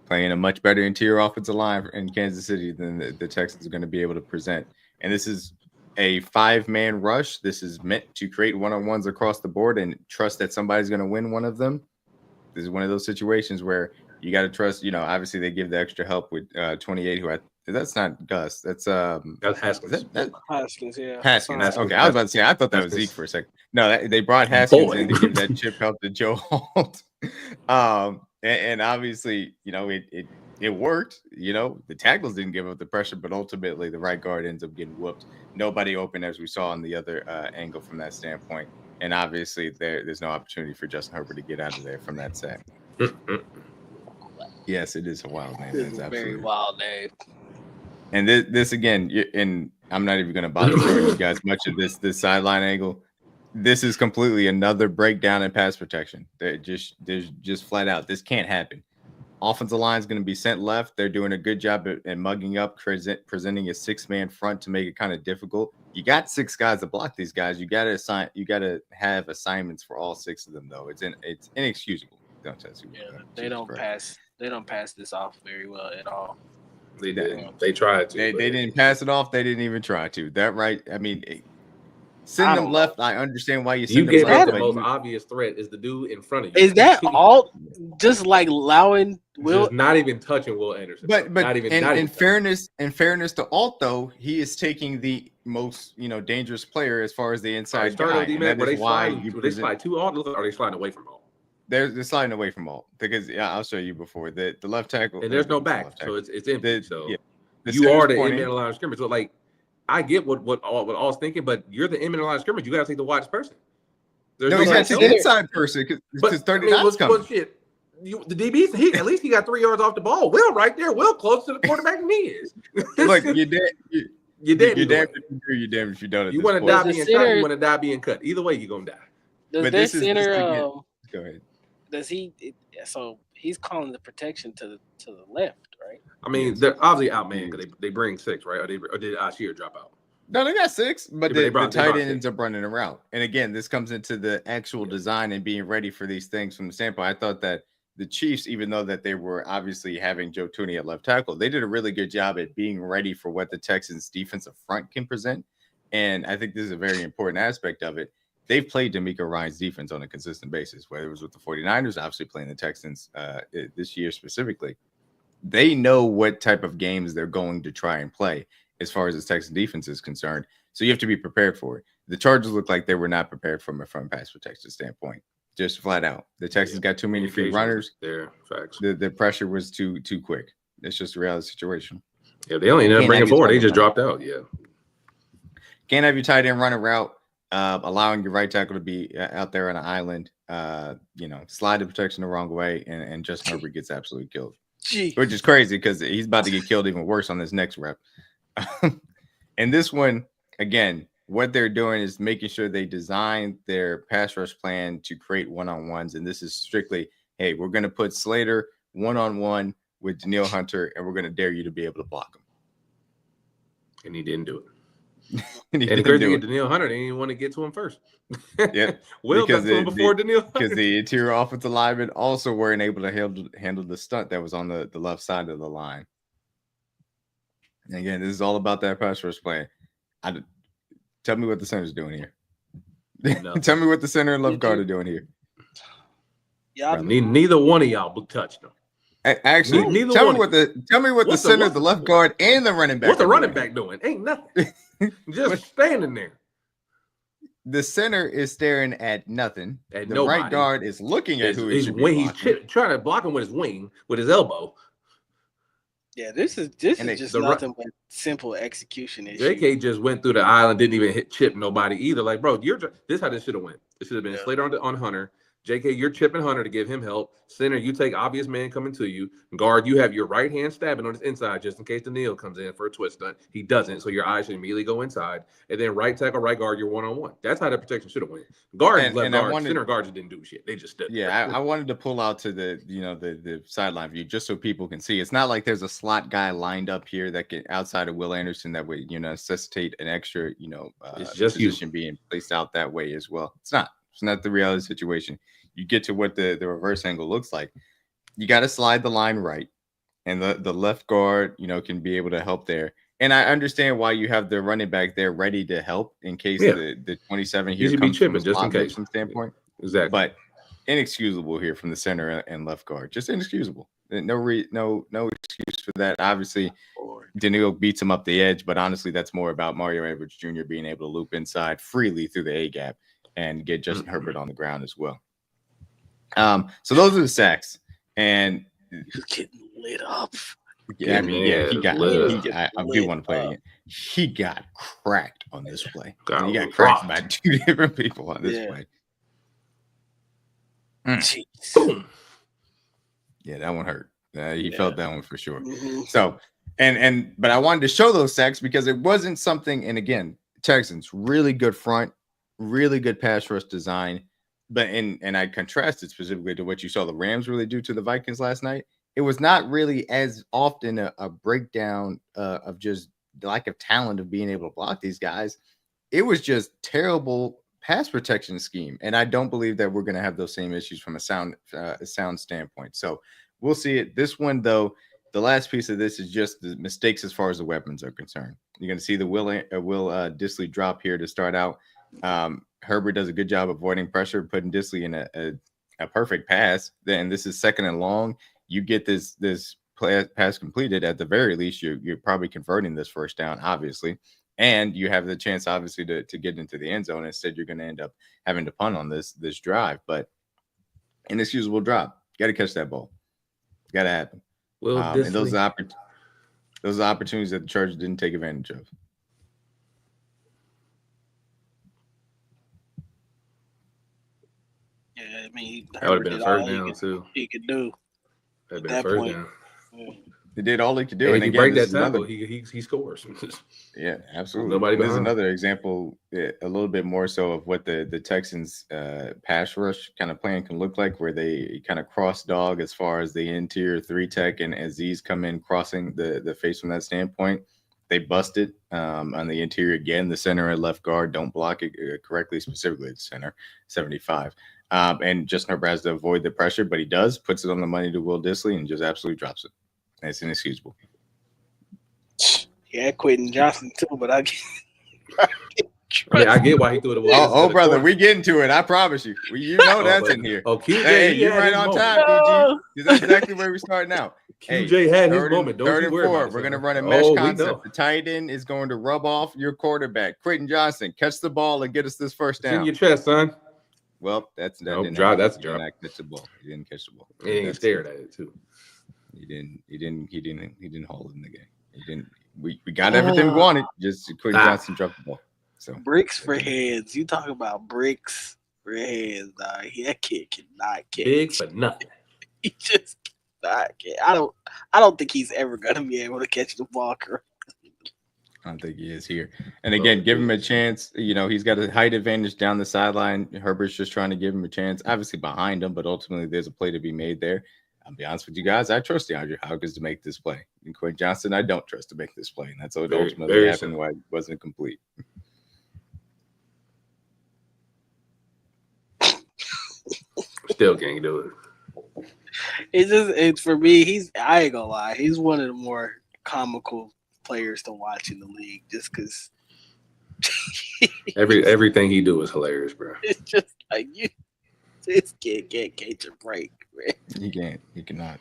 playing a much better interior offensive line in Kansas City than the Texans are going to be able to present. And this is a 5-man rush. This is meant to create one-on-ones across the board and trust that somebody's going to win one of them. This is one of those situations where you got to trust, obviously they give the extra help with 28, that's not Gus. That's Haskins. Haskins, yeah. Haskins. Okay, I was about to say, I thought that was Zeke for a second. No, they brought Haskins in to give that chip help to Joe Holt. And obviously, it worked. The tackles didn't give up the pressure, but ultimately the right guard ends up getting whooped. Nobody open, as we saw on the other angle from that standpoint. And obviously there's no opportunity for Justin Herbert to get out of there from that sack. Yes, it is a wild name. It's a very wild name. And this again, and I'm not even going to bother showing you guys much of this sideline angle. This is completely another breakdown in pass protection. There's just flat out, this can't happen. Offensive line is going to be sent left. They're doing a good job at mugging up, presenting a 6-man front to make it kind of difficult. You got 6 guys to block these guys. You got to have assignments for all 6 of them, though. It's inexcusable. They don't pass this off very well at all. They did. They tried to. They didn't pass it off. They didn't even try to. That right? I mean, send them left. I understand why you send them left. You gave left. the most obvious threat is the dude in front of you. Is that all? Just like allowing Will, just not even touching Will Anderson. But not even. In fairness to Alt though, he is taking the most dangerous player as far as the inside guy. And that is why they slide to Alt, or are they sliding away from Alt? They're sliding away from Alt because I'll show you before the left tackle. And there's no back, so it's empty. So the you are the in line of scrimmage. So like, I get what Alt's thinking, but you're the in line of scrimmage. You got to take the widest person. There's he's got the inside person because 39's coming. But shit, the DBs, at least he got 3 yards off the ball. Will right there. Will close to the quarterback than he is. Look, you're dead. You're dead. You're damned if you do. You're damned if you don't. You want to die being cut. You want to die being cut. Either way, you're gonna die. Does that center? Go ahead. Does he? So he's calling the protection to the left, right? I mean, they're obviously outmanned because they bring 6, right? Or did Ashir drop out? No, they got 6, but the tight end ends up running a route. And again, this comes into the actual design and being ready for these things from the standpoint. I thought that the Chiefs, even though that they were obviously having Joe Tooney at left tackle, they did a really good job at being ready for what the Texans defensive front can present. And I think this is a very important aspect of it. They've played D'Amico Ryan's defense on a consistent basis, whether it was with the 49ers, obviously playing the Texans this year specifically. They know what type of games they're going to try and play as far as the Texans defense is concerned. So you have to be prepared for it. The Chargers look like they were not prepared from a front pass protection standpoint, just flat out. The Texans got too many free runners. There, facts. The pressure was too quick. It's just a reality situation. Yeah, they only ended up bringing forward. They just dropped out. Yeah. Can't have your tight end run a route, allowing your right tackle to be out there on an island, slide the protection the wrong way, and Justin Herbert gets absolutely killed. Which is crazy because he's about to get killed even worse on this next rep. And this one, again, what they're doing is making sure they design their pass rush plan to create one-on-ones. And this is strictly, hey, we're going to put Slater one-on-one with Danielle Hunter, and we're going to dare you to be able to block him. And he didn't do it. and the crazy thing, Danielle Hunter didn't even want to get to him first. Yeah, Will got to him before Danielle Hunter. Because the interior offensive linemen also weren't able to handle the stunt that was on the left side of the line. And again, this is all about that pass rush plan. Tell me what the center's doing here. Tell me what the center and left guard are doing here. Yeah, neither one of y'all touched them. Actually, tell me what the center, the left guard, and the running back. What's the running back doing? Ain't nothing. Just standing there. The center is staring at nothing. At the nobody. Right guard is looking at who he should be blocking. He's trying to block him with his wing, with his elbow. Yeah, this is just nothing but simple execution issue. JK just went through the island, didn't even chip nobody either. Like, bro, this is how this should have went. It should have been Slater on Hunter. JK, you're chipping Hunter to give him help. Center, you take obvious man coming to you. Guard, you have your right hand stabbing on his inside just in case Daniil comes in for a twist stunt. He doesn't, so your eyes should immediately go inside. And then right tackle, right guard, you're one-on-one. That's how the protection should have went. Guard, left guard, center guards didn't do shit. They just stood. Yeah, I wanted to pull out to the sideline view just so people can see. It's not like there's a slot guy lined up here that can outside of Will Anderson that would necessitate an extra it's just position being placed out that way as well. It's not the reality situation. You get to what the reverse angle looks like. You got to slide the line right, and the left guard, can be able to help there. And I understand why you have the running back there ready to help in case the 27 here comes from a just in case standpoint. Exactly. But inexcusable here from the center and left guard. Just inexcusable. No excuse for that. Obviously, Daniil beats him up the edge, but honestly, that's more about Mario Edwards Jr. being able to loop inside freely through the A gap and get Justin Herbert on the ground as well. So those are the sacks, and he's getting lit up. Yeah, he got. I do want to play it again. He got cracked on this play. He got cracked by 2 different people on this play. Boom. Yeah, that one hurt. He felt that one for sure. Mm-hmm. So, but I wanted to show those sacks because it wasn't something. And again, Texans really good front, really good pass rush design. But and I contrasted specifically to what you saw the Rams really do to the Vikings last night. It was not really as often a breakdown of just the lack of talent of being able to block these guys. It was just terrible pass protection scheme. And I don't believe that we're going to have those same issues from a sound standpoint. So we'll see it. This one, though, the last piece of this is just the mistakes as far as the weapons are concerned. You're going to see the Will Dissly drop here to start out. Herbert does a good job avoiding pressure, putting Dissly in a perfect pass. Then this is 2nd and long. You get this pass completed. At the very least, you're probably converting this first down, obviously. And you have the chance, obviously, to get into the end zone. Instead, you're going to end up having to punt on this drive. But inexcusable drop. Got to catch that ball. Got to happen. And those are opportunities that the Chargers didn't take advantage of. Yeah, I mean, that would have been a first down too. He could do. That'd been a first down. Yeah. They did all they could do. And and if you again, break that tackle, he scores. Yeah, absolutely. Nobody There's behind. another example, a little bit more so of what the Texans pass rush kind of plan can look like, where they kind of cross dog as far as the interior 3-tech, and Aziz come in crossing the face from that standpoint. They bust it on the interior again. The center and left guard don't block it correctly, specifically at center, 75. And Justin Herbert has to avoid the pressure, but he does, puts it on the money to Will Dissly and just absolutely drops it. It's inexcusable. Yeah, Quentin Johnson too, but I get why he threw it away. Oh, brother, we get into it. I promise you. You know that's in here. Oh, QJ, hey, you're right on time, DG. That's exactly where we're starting out. QJ had his moment. Don't third you and worry 4. about it, We're going to son. run a mesh concept. The tight end is going to rub off your quarterback. Quentin Johnson, catch the ball and get us this first down. It's in your chest, son. Well, that's a drop. That's a drop. He didn't catch the ball. He didn't catch the ball. He ain't stared at it too. He didn't hold in the game. He didn't. We got everything we wanted. Just Quentin Johnson dropped the ball. So bricks for heads. You talk about bricks for heads, dog. That kid cannot catch. Big for nothing. He just cannot catch. I don't think he's ever gonna be able to catch the ball correctly. I don't think he is here. And again, give him a chance. You know, he's got a height advantage down the sideline. Herbert's just trying to give him a chance. Obviously behind him, but ultimately there's a play to be made there. I'll be honest with you guys. I trust DeAndre Hopkins to make this play. And Quentin Johnson, I don't trust to make this play. And that's what ultimately happened, why it wasn't complete. Still can't do it. It's for me, I ain't gonna lie, he's one of the more comical players to watch in the league just because everything he do is hilarious, bro. It's just like this kid can't catch a break, man. He cannot.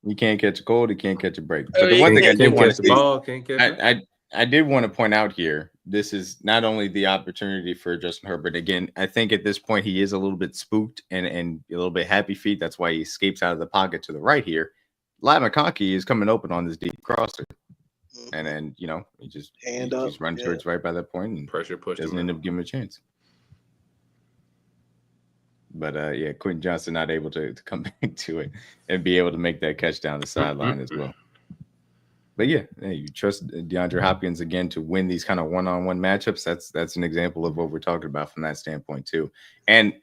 He can't catch a cold, he can't catch a break. Oh, But the one thing I did want to see, ball, can't catch I did want to point out here, this is not only the opportunity for Justin Herbert. Again, I think at this point he is a little bit spooked and a little bit happy feet. That's why he escapes out of the pocket to the right here. Lai McConkey is coming open on this deep crosser. And then, you know, he just runs towards right by that point and pressure push doesn't end up giving him a chance. But yeah, Quentin Johnson not able to come back to it and be able to make that catch down the sideline as well. But yeah, you trust DeAndre Hopkins again to win these kind of one-on-one matchups. That's an example of what we're talking about from that standpoint too. And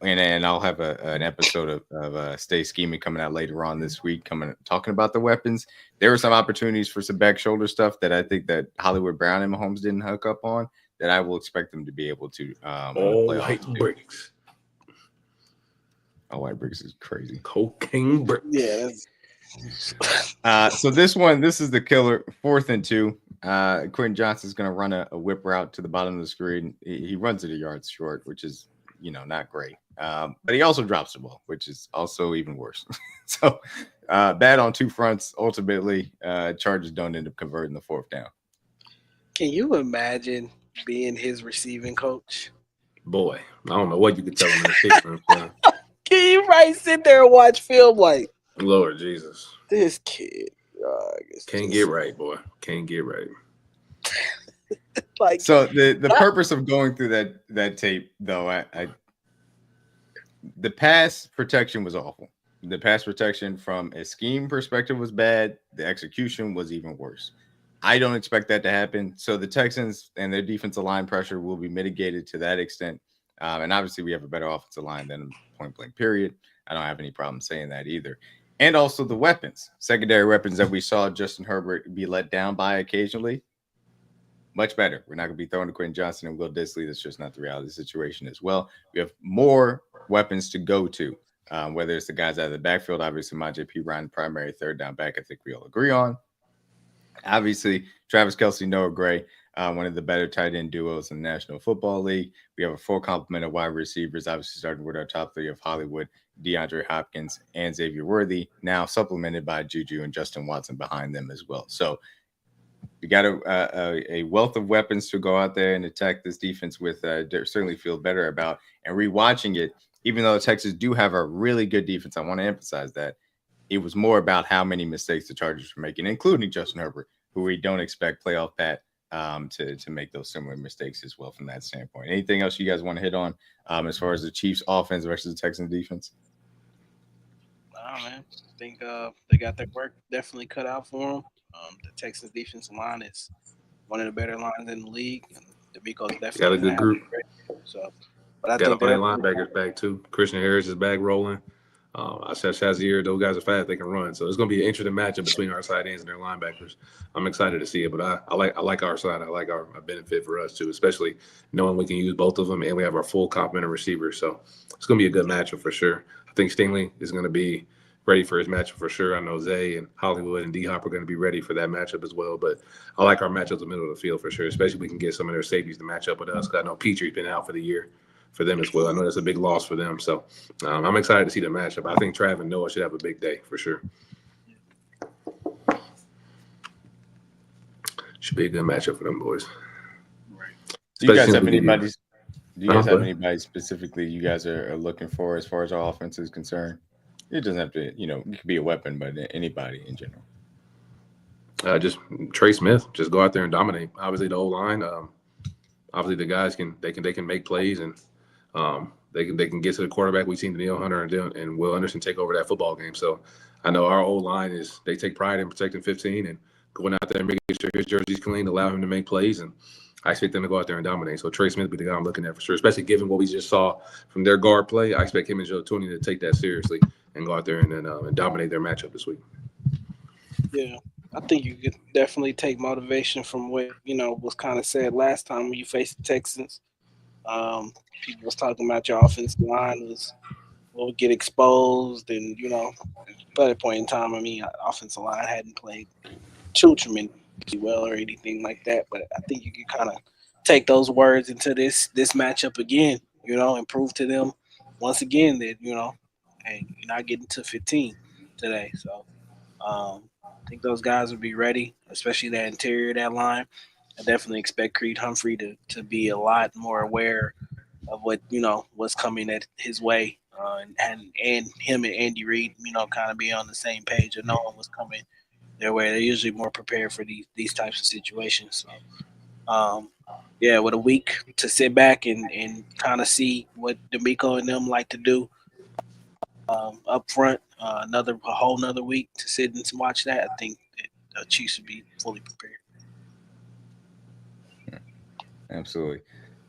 I'll have an episode of Stay Scheming coming out later on this week, talking about the weapons. There were some opportunities for some back shoulder stuff that I think that Hollywood Brown and Mahomes didn't hook up on that I will expect them to be able to. White bricks. Oh, white bricks is crazy. Cocaine bricks. Yeah. So this is the killer. 4th and 2. Quentin Johnson's going to run a whip route to the bottom of the screen. He runs it a yard short, which is, not great. But he also drops the ball, which is also even worse. So bad on two fronts. Ultimately, Chargers don't end up converting the 4th down. Can you imagine being his receiving coach? Boy, I don't know what you could tell him in the 6th round. Can you sit there and watch film like, Lord Jesus, this kid can't get right, boy. Can't get right. Like, so the purpose of going through that tape, though, the pass protection was awful. The pass protection from a scheme perspective was bad. The execution was even worse. I don't expect that to happen. So the Texans and their defensive line pressure will be mitigated to that extent. And obviously we have a better offensive line than point blank period. I don't have any problem saying that either. And also the weapons, secondary weapons that we saw Justin Herbert be let down by occasionally. Much better. We're not going to be throwing to Quentin Johnson and Will Dissly. That's just not the reality of the situation as well. We have more weapons to go to. Whether it's the guys out of the backfield, obviously, J.P. Ryan, primary third down back, I think we all agree on. Obviously, Travis Kelce, Noah Gray, one of the better tight end duos in the National Football League. We have a full complement of wide receivers, obviously starting with our top three of Hollywood, DeAndre Hopkins, and Xavier Worthy, now supplemented by Juju and Justin Watson behind them as well. So we got a wealth of weapons to go out there and attack this defense with. Certainly feel better about. And rewatching it, even though the Texans do have a really good defense, I want to emphasize that it was more about how many mistakes the Chargers were making, including Justin Herbert, who we don't expect playoff Pat to make those similar mistakes as well from that standpoint. Anything else you guys want to hit on as far as the Chiefs offense versus the Texans defense? Nah, man. I think they got their work definitely cut out for them. The Texans defensive line is one of the better lines in the league. And DeMeco's definitely got a good group. So, but I got think a play linebackers back too. Christian Harris is back rolling. I said Shazier, those guys are fast, they can run. So it's going to be an interesting matchup between our side ends and their linebackers. I'm excited to see it, but I like our side. I like our benefit for us too, especially knowing we can use both of them and we have our full complement of receivers. So it's going to be a good matchup for sure. I think Stingley is going to be ready for his matchup for sure. I know Zay and Hollywood and D-Hop are going to be ready for that matchup as well. But I like our matchup in the middle of the field for sure, especially if we can get some of their safeties to match up with us. Because I know Petrie's been out for the year for them as well. I know that's a big loss for them. So I'm excited to see the matchup. I think Trav and Noah should have a big day for sure. Should be a good matchup for them boys. Right. Do you guys have anybody? Do you guys have anybody specifically you guys are looking for as far as our offense is concerned? It doesn't have to, it could be a weapon, but anybody in general. Just Trey Smith. Just go out there and dominate. Obviously, the O-line. Obviously, the guys can make plays and they can get to the quarterback. We've seen Danielle Hunter and Will Anderson take over that football game. So I know our O-line they take pride in protecting 15 and going out there and making sure his jersey's clean, allow him to make plays. And I expect them to go out there and dominate. So Trey Smith will be the guy I'm looking at for sure, especially given what we just saw from their guard play. I expect him and Joe Tooney to take that seriously and go out there and dominate their matchup this week. Yeah, I think you could definitely take motivation from what, was kind of said last time when you faced the Texans. People was talking about your offensive line will get exposed and, at that point in time, offensive line hadn't played too tremendously well or anything like that. But I think you can kind of take those words into this matchup again, and prove to them once again that, hey, you're not getting to 15 today. So I think those guys will be ready, especially that interior of that line. I definitely expect Creed Humphrey to be a lot more aware of what, what's coming at his way. And him and Andy Reid, kind of be on the same page of knowing what's coming their way. They're usually more prepared for these types of situations. So, with a week to sit back and kind of see what DeMeco and them like to do up front, a whole nother week to sit and watch that, I think that the Chiefs would be fully prepared. Absolutely.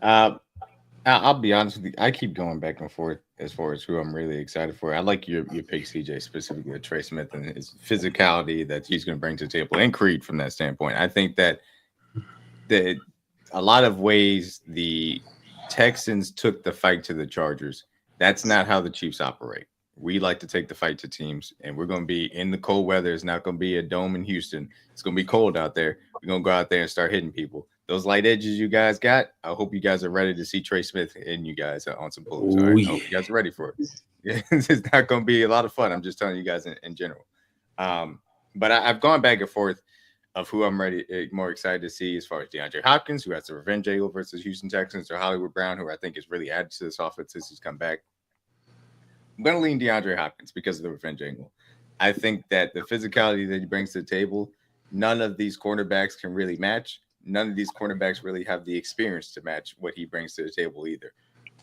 I'll be honest with you. I keep going back and forth as far as who I'm really excited for. I like your pick, CJ, specifically Trey Smith and his physicality that he's going to bring to the table, and Creed from that standpoint. I think that a lot of ways the Texans took the fight to the Chargers. That's not how the Chiefs operate. We like to take the fight to teams, and we're going to be in the cold weather. It's not going to be a dome in Houston. It's going to be cold out there. We're going to go out there and start hitting people. Those light edges you guys got, I hope you guys are ready to see Trey Smith and you guys on some pulls. All right? I hope you guys are ready for it. It's not going to be a lot of fun. I'm just telling you guys in general. But I've gone back and forth of who I'm more excited to see as far as DeAndre Hopkins, who has the revenge angle versus Houston Texans, or Hollywood Brown, who I think is really added to this offense since he's come back. I'm going to lean DeAndre Hopkins because of the revenge angle. I think that the physicality that he brings to the table, none of these cornerbacks can really match. None of these cornerbacks really have the experience to match what he brings to the table either.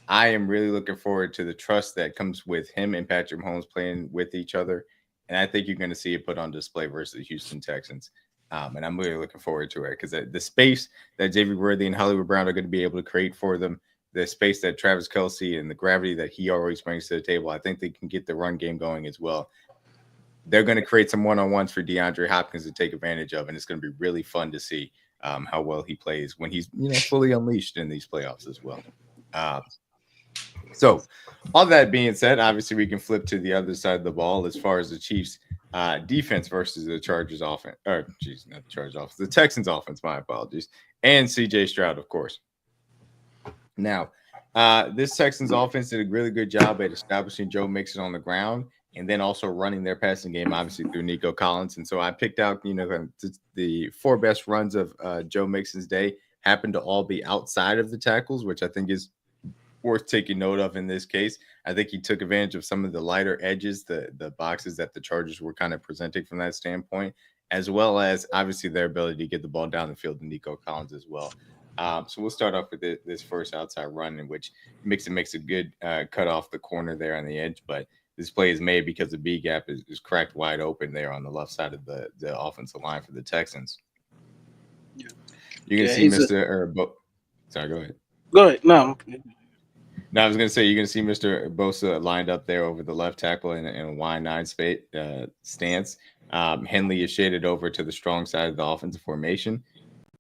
I am really looking forward to the trust that comes with him and Patrick Mahomes playing with each other. And I think you're going to see it put on display versus the Houston Texans. And I'm really looking forward to it because the space that Xavier Worthy and Hollywood Brown are going to be able to create for them, the space that Travis Kelce and the gravity that he always brings to the table, I think they can get the run game going as well. They're going to create some one-on-ones for DeAndre Hopkins to take advantage of, and it's going to be really fun to see how well he plays when he's fully unleashed in these playoffs as well. So, all that being said, obviously we can flip to the other side of the ball as far as the Chiefs defense versus the Chargers offense. Or, geez, not the Chargers offense, the Texans offense. My apologies, and CJ Stroud, of course. Now, this Texans offense did a really good job at establishing Joe Mixon on the ground and then also running their passing game, obviously through Nico Collins. And so I picked out, the 4 best runs of Joe Mixon's day happened to all be outside of the tackles, which I think is worth taking note of in this case. I think he took advantage of some of the lighter edges, the boxes that the Chargers were kind of presenting from that standpoint, as well as obviously their ability to get the ball down the field to Nico Collins as well. So we'll start off with this first outside run in which Mixon makes a good cut off the corner there on the edge, but this play is made because the B gap is cracked wide open there on the left side of the offensive line for the Texans. Yeah. You can see sorry, go ahead. Go ahead. No, I was going to say you're going to see Mr. Bosa lined up there over the left tackle in a Y9 stance. Henley is shaded over to the strong side of the offensive formation.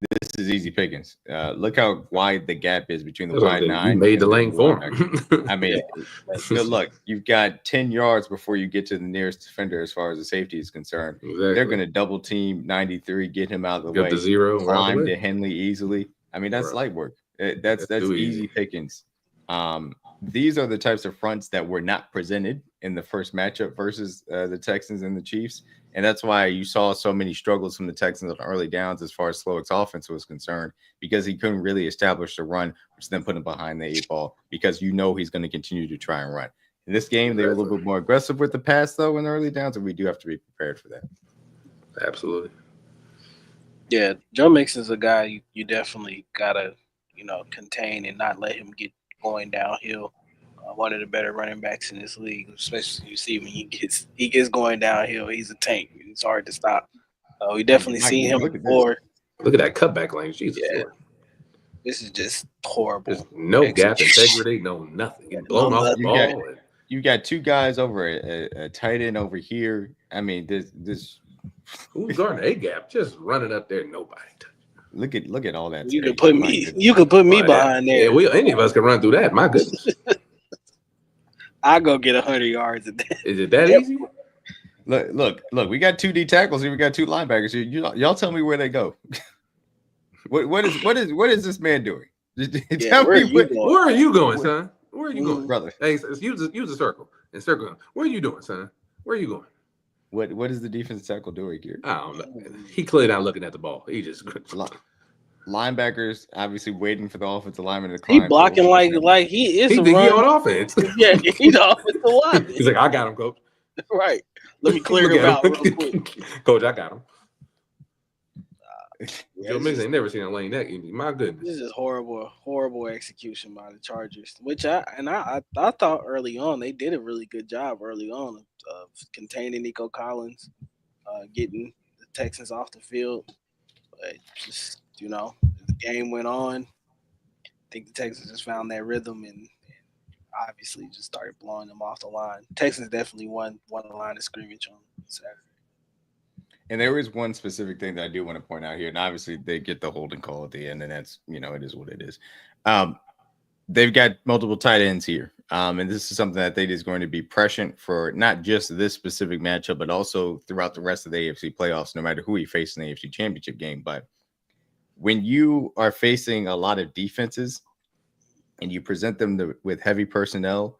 This is easy pickings. Look how wide the gap is between the wide 9. You made the lane for him. I mean, good luck. You've got 10 yards before you get to the nearest defender as far as the safety is concerned. Exactly. They're going to double team 93, get him out of the way. The zero, climb to Henley easily. I mean, that's light work. That's easy pickings. These are the types of fronts that were not presented in the first matchup versus the Texans and the Chiefs. And that's why you saw so many struggles from the Texans on early downs as far as Slowick's offense was concerned, because he couldn't really establish the run, which then put him behind the 8 ball, because he's going to continue to try and run. In this game, they were a little bit more aggressive with the pass, though, in the early downs, and we do have to be prepared for that. Absolutely. Yeah, Joe Mixon's a guy you definitely got to, contain and not let him get going downhill. One of the better running backs in this league, especially you see when he gets going downhill, he's a tank. It's hard to stop. We definitely seen him before. Look at that cutback lane. Jesus. Yeah. This is just horrible. There's no gap integrity, no nothing. Blown off the ball. You got 2 guys over a tight end over here. I mean, this who's guarding the A gap? Just running up there, nobody. Look at all that. You could put me behind there. Yeah, any of us can run through that. My goodness. I go get 100 yards a day. Is it that easy? Look. We got 2 D tackles here. We got 2 linebackers here. Y'all tell me where they go. What is this man doing? Tell me where are you going, son? Where are you going, brother? Hey, use a circle and circle. Where are you doing, son? Where are you going? What is the defensive tackle doing here? I don't know. He clearly not looking at the ball. He just linebackers obviously waiting for the offensive lineman to climb. He blocking like he is. He on offense. Yeah, he's the offensive lineman. He's like, I got him, coach. Right. Let me clear him out real quick. Coach, I got him. Joe Mixon ain't never seen a lane that easy. My goodness. This is horrible execution by the Chargers. Which I thought early on they did a really good job early on of containing Nico Collins, getting the Texans off the field. But just the game went on. I think the Texans just found their rhythm and obviously just started blowing them off the line. Texans definitely won the line of scrimmage on Saturday. And there is one specific thing that I do want to point out here, and obviously they get the holding call at the end, and that's it is what it is. They've got multiple tight ends here, and this is something that they is going to be prescient for not just this specific matchup, but also throughout the rest of the AFC playoffs, no matter who you face in the AFC Championship game. But when you are facing a lot of defenses and you present them with heavy personnel,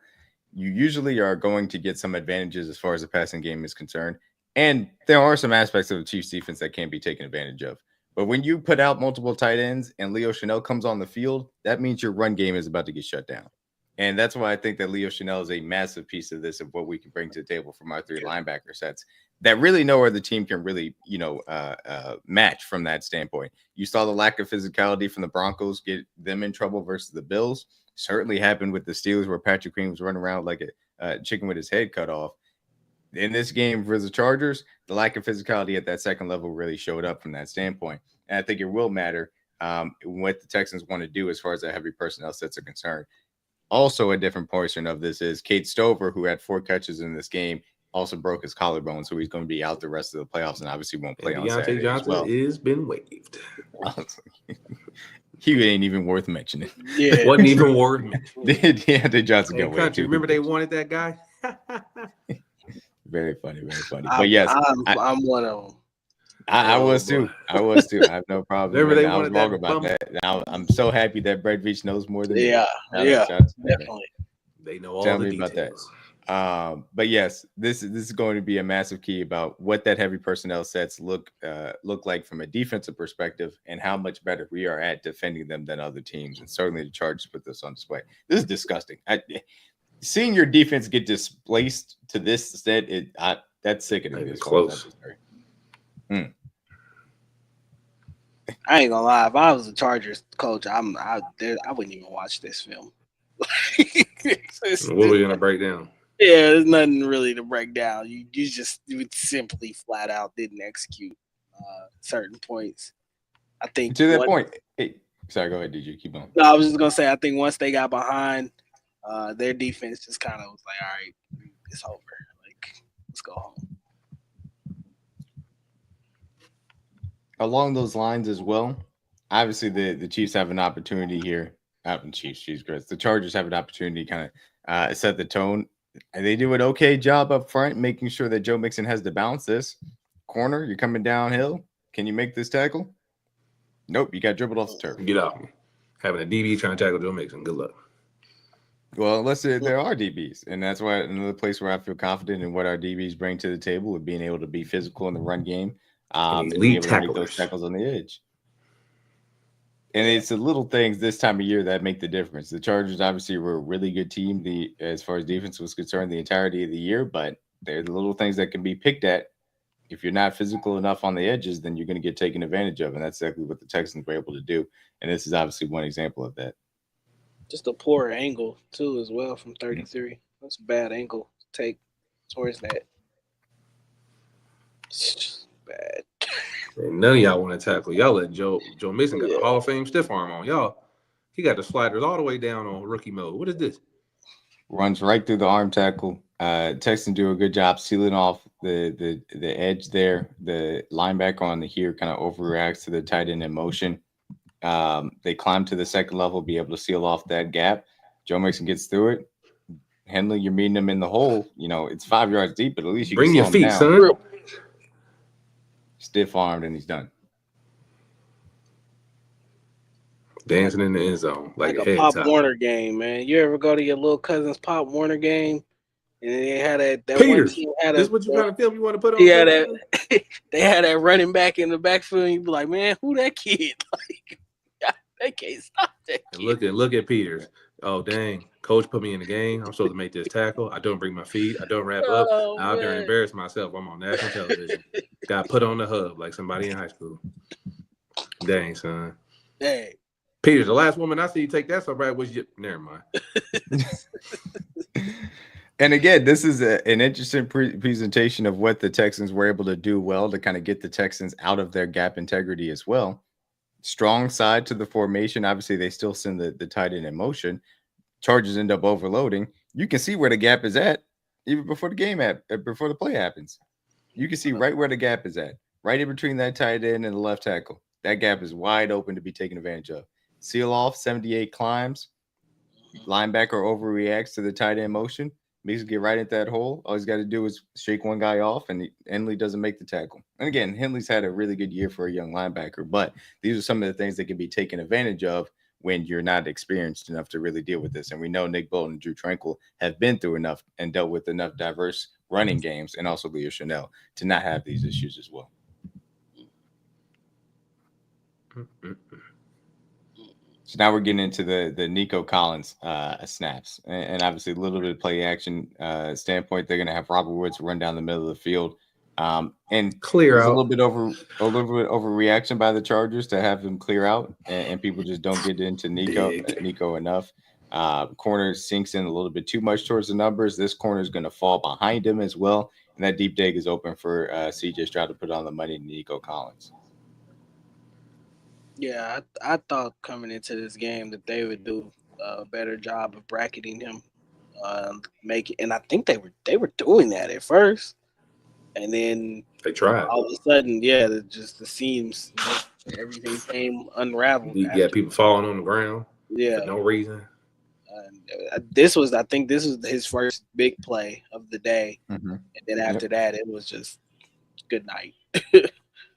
you usually are going to get some advantages as far as the passing game is concerned. And there are some aspects of the Chiefs defense that can be taken advantage of. But when you put out multiple tight ends and Leo Chanel comes on the field, that means your run game is about to get shut down. And that's why I think that Leo Chanel is a massive piece of this, of what we can bring to the table from our 3 linebacker sets that really no other team can really, match from that standpoint. You saw the lack of physicality from the Broncos get them in trouble versus the Bills. Certainly happened with the Steelers, where Patrick Queen was running around like a chicken with his head cut off. In this game for the Chargers, the lack of physicality at that second level really showed up from that standpoint. And I think it will matter what the Texans want to do as far as the heavy personnel sets are concerned. Also, a different portion of this is Kate Stover, who had 4 catches in this game, also broke his collarbone, so he's going to be out the rest of the playoffs and obviously won't play on Saturday Johnson as well. Has been waived. he ain't even worth mentioning. Yeah, Wasn't even worth mentioning. Deontay Johnson Hey, got way country, too. remember they wanted that guy? Very funny, very funny. But yes, I'm one of them. I was boy. too. I was too. I have no problem. Remember they I was wanted wrong that about bum- that. Now I'm so happy that Brett Veach knows more than me. Yeah, Shout out to Brett. definitely. They know all Tell the me about that. details. But yes, this is going to be a massive key about what that heavy personnel sets look like from a defensive perspective and how much better we are at defending them than other teams. And certainly the Chargers put this on display. This is disgusting. Seeing your defense get displaced to this extent, that's sickening. It's close. I ain't gonna lie. If I was a Chargers coach, I wouldn't even watch this film. What we're gonna break down? Yeah, there's nothing really to break down. You would simply flat out didn't execute certain points. I think to that point. Hey, sorry, go ahead. Did you keep on? No, I was just gonna say. I think once they got behind, their defense just kind of was like, "All right, it's over. Like, let's go home." Along those lines as well, obviously the Chiefs have an opportunity here. The Chargers have an opportunity to kind of set the tone. And they do an okay job up front, making sure that Joe Mixon has to bounce this corner. You're coming downhill. Can you make this tackle? Nope, you got dribbled off the turf. Get off me. Having a DB trying to tackle Joe Mixon. Good luck. Well, unless there are DBs. And that's why another place where I feel confident in what our DBs bring to the table with being able to be physical in the run game. And be able to make those tackles on the edge. And it's the little things this time of year that make the difference. The Chargers obviously were a really good team as far as defense was concerned the entirety of the year, but they're the little things that can be picked at. If you're not physical enough on the edges, then you're going to get taken advantage of. And that's exactly what the Texans were able to do. And this is obviously one example of that. Just a poor angle, too, as well, from 33. That's a bad angle to take towards that. It's just bad. And none of y'all want to tackle. Y'all let Joe Mixon got the Hall of Fame stiff arm on y'all. He got the sliders all the way down on rookie mode. What is this? Runs right through the arm tackle. Texans do a good job sealing off the edge there. The linebacker on the here kind of overreacts to the tight end in motion. They climb to the second level, be able to seal off that gap. Joe Mixon gets through it. Henley, you're meeting him in the hole. You know, it's 5 yards deep, but at least you bring can your feet, son. Stiff armed, and he's done. Dancing in the end zone like a Pop Warner game, man. You ever go to your little cousin's Pop Warner game, and they had that Peters. One team had this what you kind of film you want to put on? Yeah, they had that running back in the backfield. And you be like, man, who that kid? Like, they can't stop that kid. And look at Peters. Oh dang, coach put me in the game. I'm supposed to make this tackle. I don't bring my feet. I don't wrap up. I'll dare embarrass myself. I'm on national television. Got put on the hub like somebody in high school. Dang, son. Dang. Peters, the last woman I see you take that so right was you. Never mind. And again, this is an interesting presentation of what the Texans were able to do well to kind of get the Texans out of their gap integrity as well. Strong side to the formation. Obviously, they still send the tight end in motion. Chargers end up overloading. You can see where the gap is at even before the play happens. You can see right where the gap is at, right in between that tight end and the left tackle. That gap is wide open to be taken advantage of. Seal off, 78 climbs. Linebacker overreacts to the tight end motion. Makes it get right into that hole. All he's got to do is shake one guy off, and Henley doesn't make the tackle. And again, Henley's had a really good year for a young linebacker, but these are some of the things that can be taken advantage of when you're not experienced enough to really deal with this. And we know Nick Bolton and Drew Tranquill have been through enough and dealt with enough diverse running games, and also Leo Chanel, to not have these issues as well. So now we're getting into the Nico Collins snaps, and obviously a little bit of play action standpoint. They're going to have Robert Woods run down the middle of the field, and clear out. A little bit overreaction by the Chargers to have them clear out, and people just don't get into Nico enough. Corner sinks in a little bit too much towards the numbers. This corner is going to fall behind him as well, and that deep dig is open for CJ Stroud to put on the money to Nico Collins. Yeah, I thought coming into this game that they would do a better job of bracketing him, and I think they were doing that at first, and then they tried. All of a sudden, yeah, the seams Everything came unraveled. You got people falling on the ground for no reason. I think this was his first big play of the day. Mm-hmm. And then after that, it was just good night.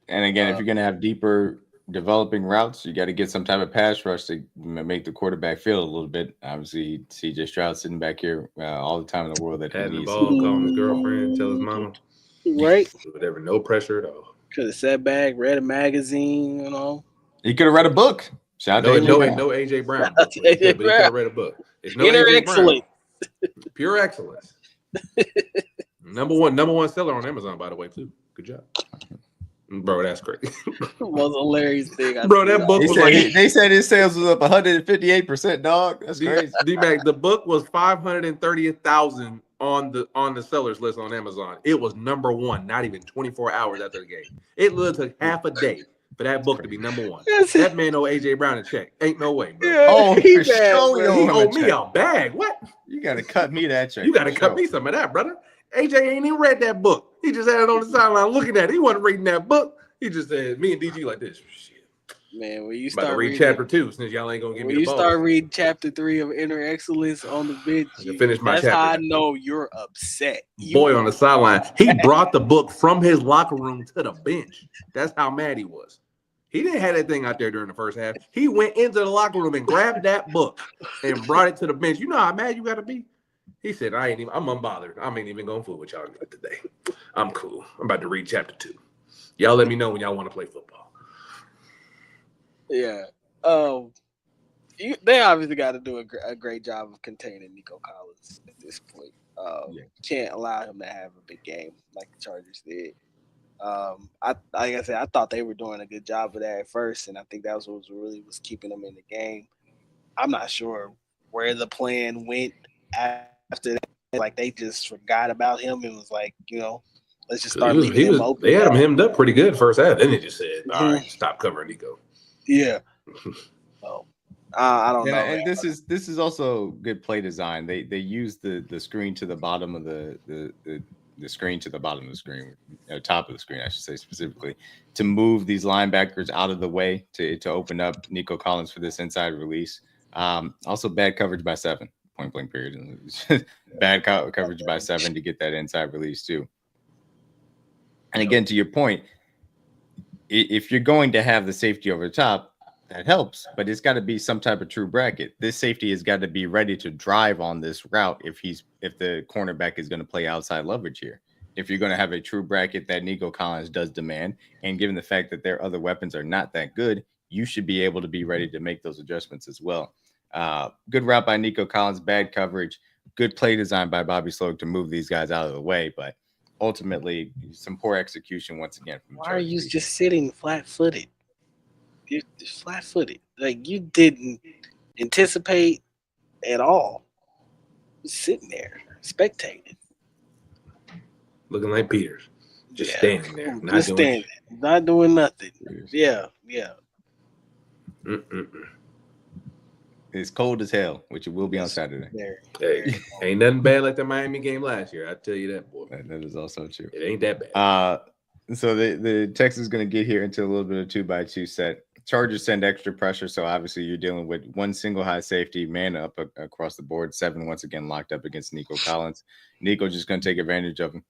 And again, if you're going to have deeper developing routes, you got to get some type of pass rush to make the quarterback feel a little bit. Obviously, CJ Stroud sitting back here all the time in the world that he Had the needs. ball, calling his girlfriend, tell his mama. Right. Whatever, no pressure at all. Could have sat back, read a magazine, you know. He could have read a book. No AJ Brown. Book, but he could have read a book. It's no Inner AJ excellence. Brown. Pure excellence. number one seller on Amazon, by the way, too. Good job. Bro, that's crazy. Was a hilarious thing. Bro, that book was like they said his sales was up 158%, dog. That's crazy. DMac, the book was 530,000 on the sellers list on Amazon. It was number one, not even 24 hours after the game. It literally took half a day for that book to be number one. That man owe AJ Brown a check. Ain't no way, bro. Yeah, Oh, he for sure He owed me a bag. What? You got to cut me that check. You got to cut me some of that, brother. AJ ain't even read that book. He just had it on the sideline looking at it. He wasn't reading that book. He just said, me and DG like this. Shit. Man, when you About start to read reading chapter 2 since y'all ain't going to give me the ball. When you start reading chapter 3 of Inner Excellence on the bench, that's how I know you're upset. Boy on the sideline. He brought the book from his locker room to the bench. That's how mad he was. He didn't have that thing out there during the first half. He went into the locker room and grabbed that book and brought it to the bench. You know how mad you got to be? He said, I'm unbothered. I ain't even going to fool with y'all today. I'm cool. I'm about to read chapter 2. Y'all let me know when y'all want to play football. Yeah. They obviously got to do a great job of containing Nico Collins at this point. Can't allow him to have a big game like the Chargers did. Like I said, I thought they were doing a good job of that at first, and I think that was what really was keeping them in the game. I'm not sure where the plan went after that. Like, they just forgot about him and was like, let's just start leaving him open. They had him hemmed up pretty good first half. Then they just said, all right, stop covering Nico. Yeah. So, I don't know. And this is also good play design. They use the screen to the bottom of the screen to the bottom of the screen, top of the screen, I should say specifically, to move these linebackers out of the way to open up Nico Collins for this inside release. Also, bad coverage by 7, point blank period. Bad coverage by 7 to get that inside release too. And again, to your point, if you're going to have the safety over the top, that helps, but it's got to be some type of true bracket. This safety has got to be ready to drive on this route if the cornerback is going to play outside leverage here. If you're going to have a true bracket that Nico Collins does demand, and given the fact that their other weapons are not that good, you should be able to be ready to make those adjustments as well. Good route by Nico Collins, bad coverage, good play design by Bobby Sloak to move these guys out of the way, but ultimately some poor execution once again. Why are you just sitting flat-footed? You're flat-footed. Like, you didn't anticipate at all. You're sitting there, spectating. Looking like Peters. Just standing there. Not doing nothing. Yeah. It's cold as hell, which it will be on Saturday. Hey, ain't nothing bad like the Miami game last year. I tell you that, boy. That is also true. It ain't that bad. So the Texans going to get here into a little bit of 2x2 set. Chargers send extra pressure, so obviously you're dealing with one single high safety, man up across the board. 7 once again locked up against Nico Collins. Nico just going to take advantage of him.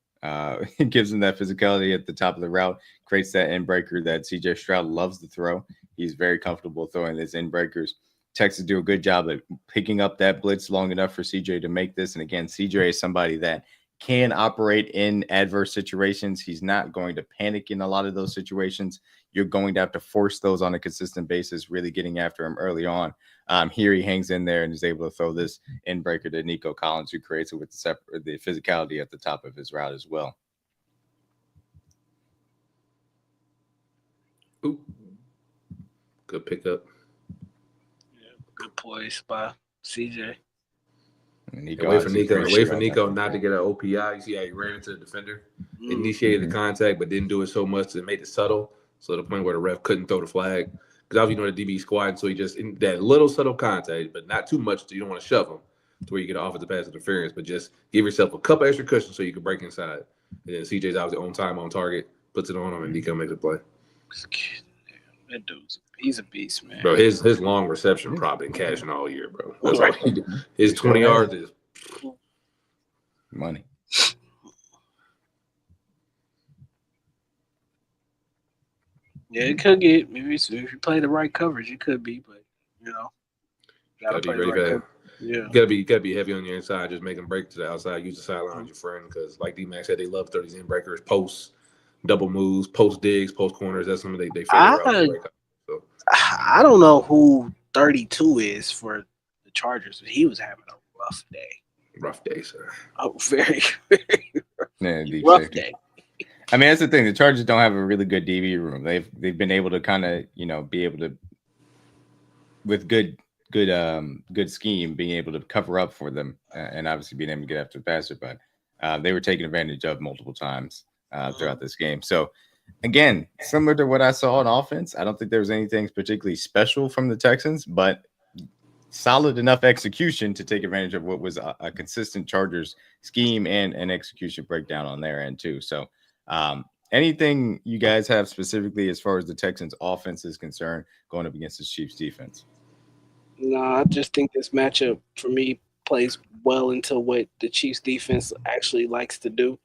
He gives him that physicality at the top of the route, creates that end breaker that CJ Stroud loves to throw. He's very comfortable throwing his end breakers. Texans do a good job of picking up that blitz long enough for CJ to make this. And again, CJ is somebody that can operate in adverse situations. He's not going to panic in a lot of those situations. You're going to have to force those on a consistent basis, really getting after him early on. Here he hangs in there and is able to throw this end breaker to Nico Collins, who creates it with the physicality at the top of his route as well. Ooh. Good pickup. Good poise by CJ. Wait for Nico not to get an OPI. You see how he ran into the defender, initiated the contact, but didn't do it so much to make it subtle. So to the point where the ref couldn't throw the flag. Because obviously, the DB squad, so he just in that little subtle contact, but not too much. So you don't want to shove him to where you get an offensive pass interference, but just give yourself a couple extra cushions so you can break inside. And then CJ's obviously on time, on target, puts it on him, and Nico makes a play. That dude's he's a beast, man. Bro, his long reception prop been cashing all year, bro. That's all he did. His 20 yards is money. Yeah, it could get maybe if you play the right coverage, it could be, but gotta be ready for that. Yeah, You gotta be heavy on your inside. Just make them break to the outside. Use the sideline as your friend, because like DMac said, they love 30s in breakers, posts, double moves, post digs, post corners. That's something they figure out. So I don't know who 32 is for the Chargers, but he was having a rough day. Rough day, sir. Oh, very, very rough day. I mean, that's the thing. The Chargers don't have a really good DB room. They've been able to kind of be able to, with good scheme, being able to cover up for them, and obviously being able to get after the passer. But they were taken advantage of multiple times throughout this game. So again, similar to what I saw on offense, I don't think there was anything particularly special from the Texans, but solid enough execution to take advantage of what was a consistent Chargers scheme and an execution breakdown on their end too. So anything you guys have specifically as far as the Texans offense is concerned going up against the Chiefs defense? No, I just think this matchup for me plays well into what the Chiefs defense actually likes to do,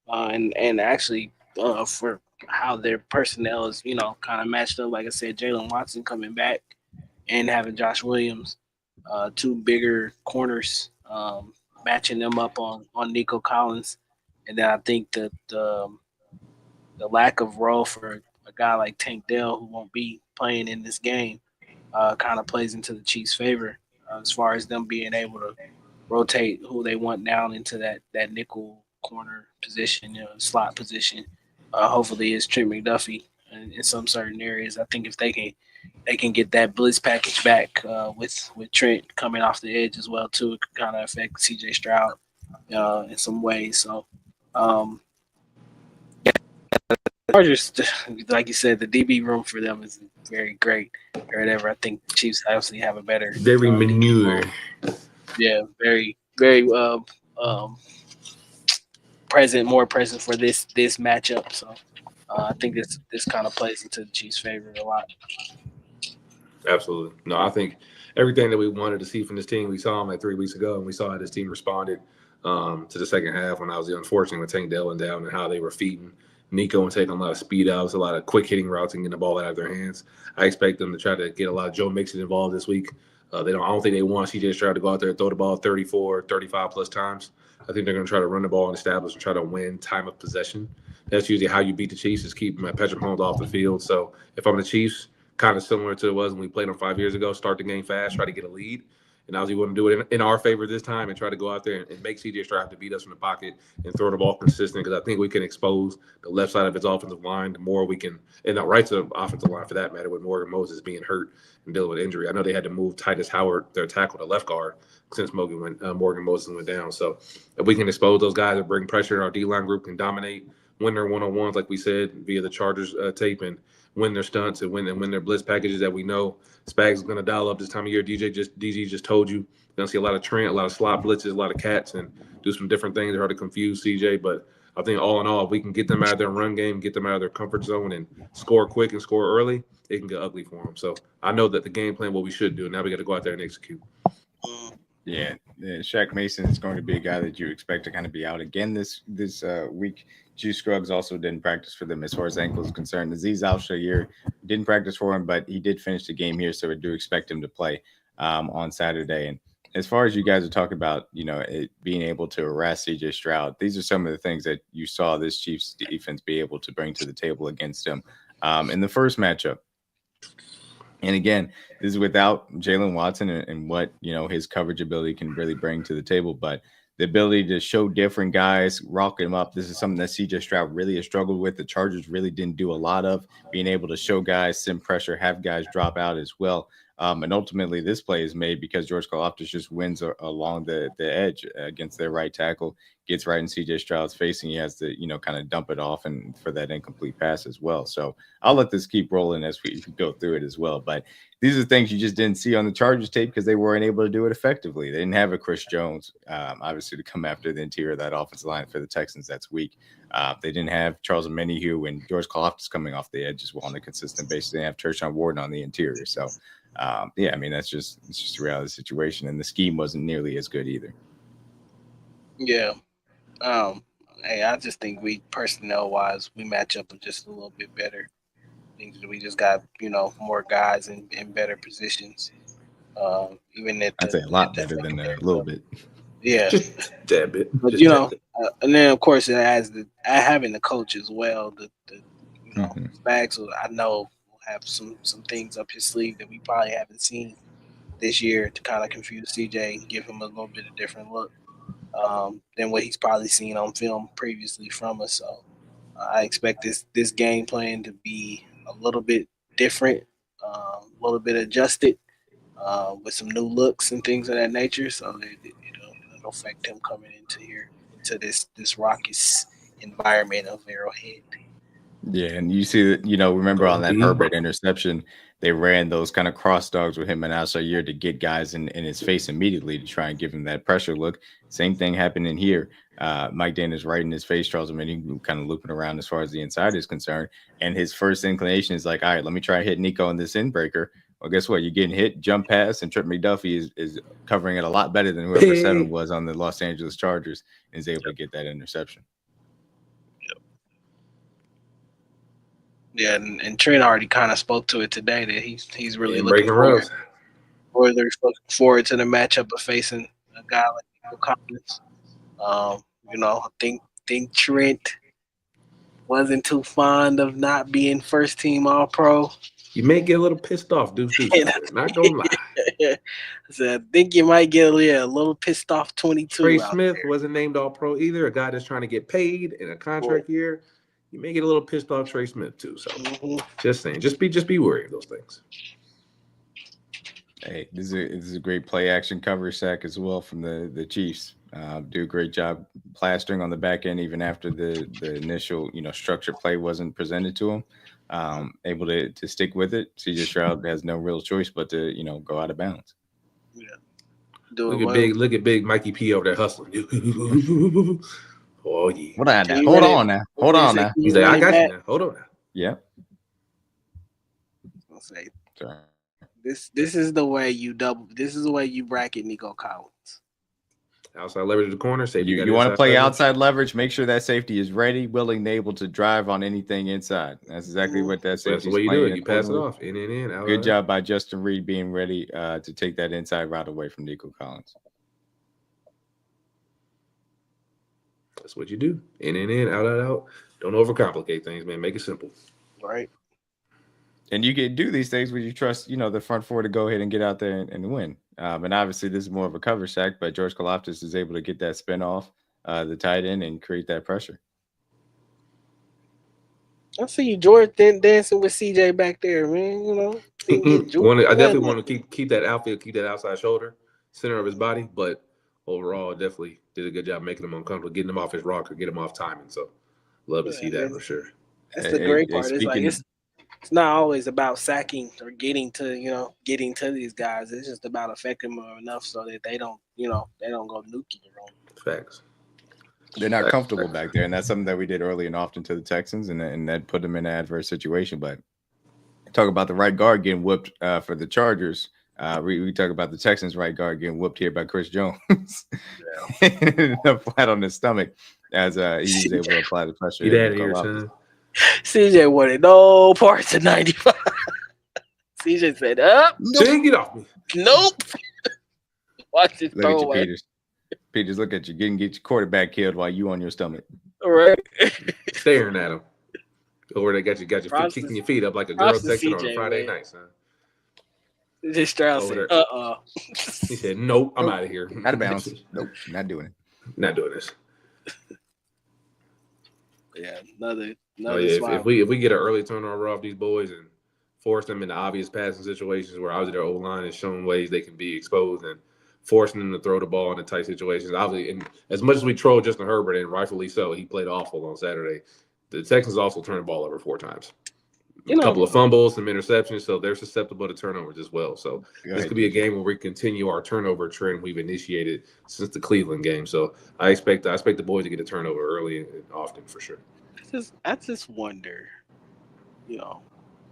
and actually for how their personnel is, kind of matched up. Like I said, Jaylen Watson coming back and having Josh Williams, two bigger corners, matching them up on Nico Collins, and then I think that the lack of role for a guy like Tank Dell, who won't be playing in this game, kind of plays into the Chiefs' favor as far as them being able to rotate who they want down into that nickel corner position, slot position. Hopefully, it's Trent McDuffie in some certain areas. I think if they can get that blitz package back with Trent coming off the edge as well too, it could kind of affect CJ Stroud in some ways. So. Chargers, like you said, the DB room for them is very great or whatever. I think the Chiefs obviously have a better, very manure. Yeah, very, very more present for this matchup. So I think this kind of plays into the Chiefs' favor a lot. Absolutely. No, I think everything that we wanted to see from this team, we saw them like 3 weeks ago, and we saw how this team responded to the second half when I was unfortunate with Tank Dell down and how they were feeding Nico and taking a lot of speed outs, a lot of quick hitting routes and getting the ball out of their hands. I expect them to try to get a lot of Joe Mixon involved this week. I don't think they want CJ Stroud to go out there and throw the ball 34, 35 plus times. I think they're going to try to run the ball and establish and try to win time of possession. That's usually how you beat the Chiefs, is keep Patrick Mahomes off the field. So if I'm the Chiefs, kind of similar to it was when we played them 5 years ago, start the game fast, try to get a lead. And obviously we want to do it in our favor this time and try to go out there and make CJ Stroud have to beat us from the pocket and throw the ball consistent, because I think we can expose the left side of his offensive line. The more we can, and the right side of the offensive line for that matter, with Morgan Moses being hurt and dealing with injury. I know they had to move Titus Howard, their tackle, to left guard since Morgan Moses went down. So if we can expose those guys and bring pressure, our D-line group can dominate, win their one-on-ones, like we said, via the Chargers tape, and win their stunts and win their blitz packages that we know Spags is going to dial up this time of year. DG just told you. You're going to see a lot of Trent, a lot of slot blitzes, a lot of cats, and do some different things. They're hard to confuse CJ, but I think all in all, if we can get them out of their run game, get them out of their comfort zone, and score quick and score early, it can get ugly for them. So I know that the game plan, what we should do, now we got to go out there and execute. Yeah, Shaq Mason is going to be a guy that you expect to kind of be out again this week. Juice Scruggs also didn't practice for them as far as ankle is concerned. Azeez Al-Shaair didn't practice for him, but he did finish the game here, so we do expect him to play on Saturday. And as far as you guys are talking about, it being able to harass CJ Stroud, these are some of the things that you saw this Chiefs defense be able to bring to the table against him in the first matchup. And again, this is without Jaylen Watson and what, his coverage ability can really bring to the table. But the ability to show different guys, rock him up, this is something that CJ Stroud really has struggled with. The Chargers really didn't do a lot of being able to show guys, send pressure, have guys drop out as well. And ultimately, this play is made because George Karlaftis just wins along the edge against their right tackle, gets right in CJ Stroud's face, and he has to, kind of dump it off and for that incomplete pass as well. So I'll let this keep rolling as we go through it as well. But these are things you just didn't see on the Chargers tape because they weren't able to do it effectively. They didn't have a Chris Jones, obviously, to come after the interior of that offensive line for the Texans. That's weak. They didn't have Charles Omenihu and George Karlaftis coming off the edge as well on a consistent basis. They didn't have Tershawn Wharton on the interior. So, yeah, I mean, it's just a reality of the situation. And the scheme wasn't nearly as good either. Yeah. Hey, I just think we personnel-wise, we match up just a little bit better. I think we just got, more guys in better positions. Even at I'd say a lot better than a little bit. Yeah. Just that bit. But, and then, of course, it has having the coach as well. Spags, I know, will have some things up his sleeve that we probably haven't seen this year to kind of confuse CJ and give him a little bit of different look than what he's probably seen on film previously from us. So I expect this game plan to be a little bit different, a little bit adjusted with some new looks and things of that nature. So it'll affect him coming into this raucous environment of Arrowhead. Yeah, and you see that, remember on that Herbert interception, they ran those kind of cross dogs with him and Al-Shaair to get guys in his face immediately to try and give him that pressure look. Same thing happening here. Mike Dana's right in his face, Charles Omenihu kind of looping around as far as the inside is concerned. And his first inclination is like, all right, let me try to hit Nico in this in breaker. Well, guess what? You're getting hit, jump pass, and Trent McDuffie is covering it a lot better than whoever 7 was on the Los Angeles Chargers and is able to get that interception. Yeah, and Trent already kind of spoke to it today that he's really looking looking forward to the matchup of facing a guy like Nico Collins. I think Trent wasn't too fond of not being first team All Pro. You may get a little pissed off, dude. Not gonna lie. So I think you might get a little pissed off. 22. Trey Smith wasn't named All Pro either. A guy that's trying to get paid in a contract year. You may get a little pissed off Trey Smith too. So just saying, just be worried of those things. Hey, this is a great play action cover sack as well from the Chiefs. Do a great job plastering on the back end even after the initial structured play wasn't presented to him. Able to stick with it. CJ Stroud has no real choice but to go out of bounds. Yeah. Look at big Mikey P over there hustling. Oh yeah. Hold on now. He's like, I got you now. Hold on now. Yeah. I'll say this is the way you bracket Nico Collins. Outside leverage to the corner. Safety. You want to play outside leverage, make sure that safety is ready, willing, and able to drive on anything inside. That's exactly what that safety is. That's the way you do it. You pass it off. In, out. Good job by Justin Reed being ready to take that inside route away from Nico Collins. That's what you do. In, out. Don't overcomplicate things, man. Make it simple. Right. And you can do these things when you trust, the front four to go ahead and get out there and win. And obviously this is more of a cover sack, but George Karlaftis is able to get that spin off the tight end and create that pressure. I see you, George, dancing with CJ back there, man. I definitely want to keep that outfield, keep that outside shoulder, center of his body, but overall, definitely did a good job making him uncomfortable, getting him off his rocker, get him off timing. So, love to see that for sure. That's the great part. It's not always about sacking or getting to these guys. It's just about affecting them enough so that they don't go nuking your own. Facts. They're not comfortable back there, and that's something that we did early and often to the Texans, and that put them in an adverse situation. But talk about the right guard getting whooped for the Chargers. We talk about the Texans' right guard getting whooped here by Chris Jones. Flat on his stomach as he was able to apply the pressure. Get out of here, son. CJ wanted no parts of 95. CJ said, nope. Get off me. Nope. Watch this throw away. Peters, look at you. Get your quarterback killed while you on your stomach. All right. Staring at him. Over there, got your feet, kicking your feet up like a girl texting on a Friday night, son. Just Stroud said, He said, nope, I'm out of here. Out of bounds. Nope, not doing it. Not doing this. Yeah, another if we get an early turnover off these boys and force them into obvious passing situations where obviously their O-line is showing ways they can be exposed and forcing them to throw the ball into tight situations. Obviously, and as much as we troll Justin Herbert, and rightfully so, he played awful on Saturday. The Texans also turned the ball over 4 times. a couple of fumbles, some interceptions, so they're susceptible to turnovers as well. So this could be a game where we continue our turnover trend we've initiated since the Cleveland game. So I expect the boys to get a turnover early and often for sure. I just wonder,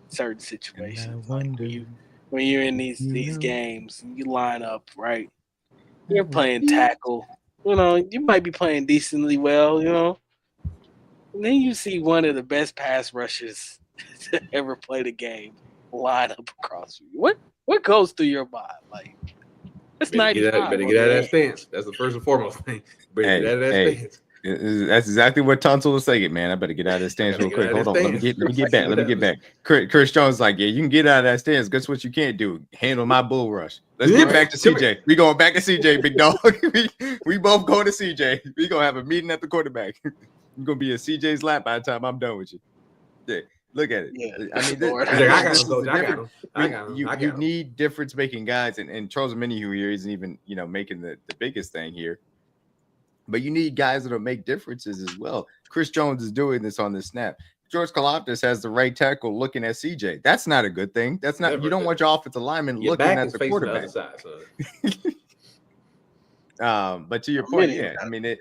certain situations like when you're in these games, you line up right. You're playing tackle. You might be playing decently well. And then you see one of the best pass rushers to ever play the game line up across you. What goes through your mind? Like, it's 95. Better get out of that stance. That's the first and foremost thing. Better get out of that stance. That's exactly what Tunsil was saying, man. I better get out of that stance real quick. Hold on. Let me get back. Chris Jones like, yeah, you can get out of that stance. Guess what you can't do? Handle my bull rush. Let's get back to CJ. We going back to CJ, big dog. we both going to CJ. We going to have a meeting at the quarterback. You're going to be at CJ's lap by the time I'm done with you. Yeah. Look at it. Yeah. I got him. You need difference-making guys, and Charles Minnie, who here isn't even, making the biggest thing here. But you need guys that'll make differences as well. Chris Jones is doing this on this snap. George Kalafdis has the right tackle looking at CJ. That's not a good thing. That's not. You don't want your offensive lineman looking at the quarterback. But to your point, yeah, I mean it.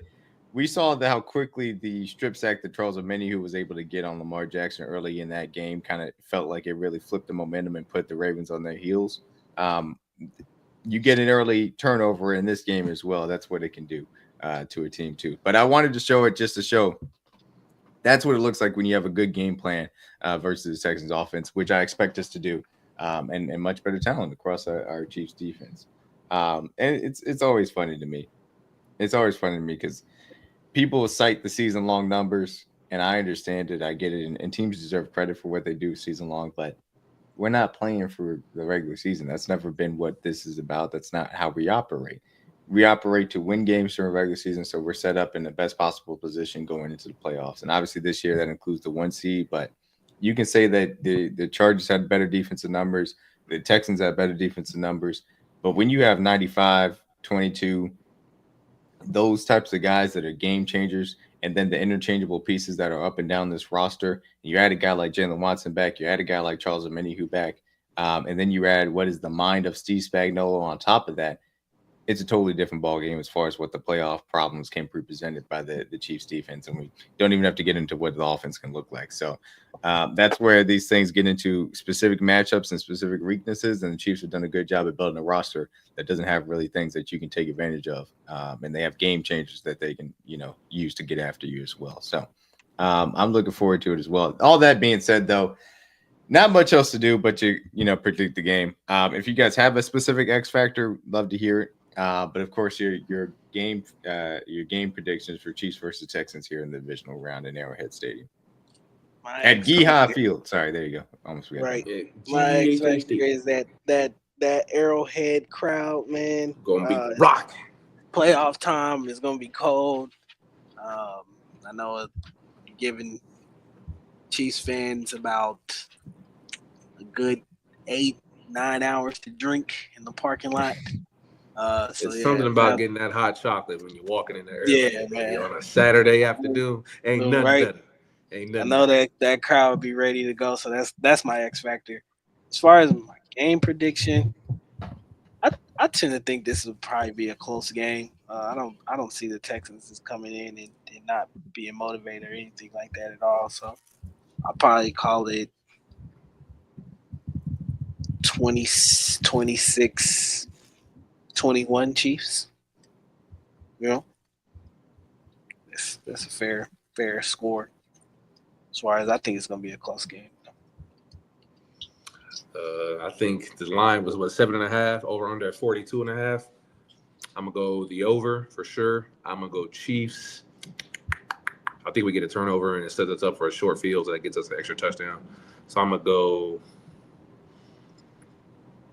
We saw how quickly the strip sack that Charles Minnie, who was able to get on Lamar Jackson early in that game, kind of felt like it really flipped the momentum and put the Ravens on their heels. You get an early turnover in this game as well. That's what it can do to a team too. But I wanted to show it just to show that's what it looks like when you have a good game plan versus the Texans offense, which I expect us to do, and much better talent across our Chiefs defense. And it's always funny to me. It's always funny to me because people cite the season-long numbers, and I understand it. I get it, and teams deserve credit for what they do season-long, but we're not playing for the regular season. That's never been what this is about. That's not how we operate. We operate to win games during regular season, so we're set up in the best possible position going into the playoffs. And obviously this year that includes the 1 seed, but you can say that the Chargers had better defensive numbers, the Texans had better defensive numbers, but when you have 95, 22, those types of guys that are game changers, and then the interchangeable pieces that are up and down this roster, you add a guy like Jaylen Watson back, you add a guy like Charles Omenihu back, and then you add what is the mind of Steve Spagnuolo on top of that. It's a totally different ball game as far as what the playoff problems can be presented by the Chiefs defense. And we don't even have to get into what the offense can look like. So that's where these things get into specific matchups and specific weaknesses. And the Chiefs have done a good job at building a roster that doesn't have really things that you can take advantage of. And they have game changers that they can, use to get after you as well. So I'm looking forward to it as well. All that being said, though, not much else to do but to, predict the game. If you guys have a specific X factor, love to hear it. But of course, your game predictions for Chiefs versus Texans here in the divisional round in Arrowhead Stadium at Deja Field. Sorry, there you go. Almost forgot. Right. My X factor is that Arrowhead crowd, man. Gonna be rock. Playoff time is gonna be cold. I know giving Chiefs fans about a good 8-9 hours to drink in the parking lot. It's something about getting that hot chocolate when you're walking in there. Yeah, man. On a Saturday afternoon, ain't nothing better. Ain't nothing. I know that crowd would be ready to go. So that's my X factor. As far as my game prediction, I tend to think this will probably be a close game. I don't see the Texans as coming in and not being motivated or anything like that at all. So I'll probably call it 26. 21 Chiefs. That's a fair score. As far as I think it's going to be a close game. I think the line was 7.5 over under at 42.5. I'm gonna go the over for sure. I'm gonna go Chiefs. I think we get a turnover and it sets us up for a short field, so that gets us an extra touchdown. So I'm gonna go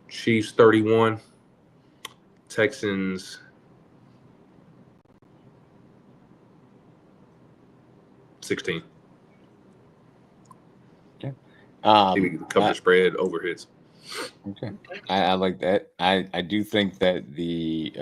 Chiefs 31. Texans 16. Okay. We can cover the spread over hits. Okay. I like that. I do think that the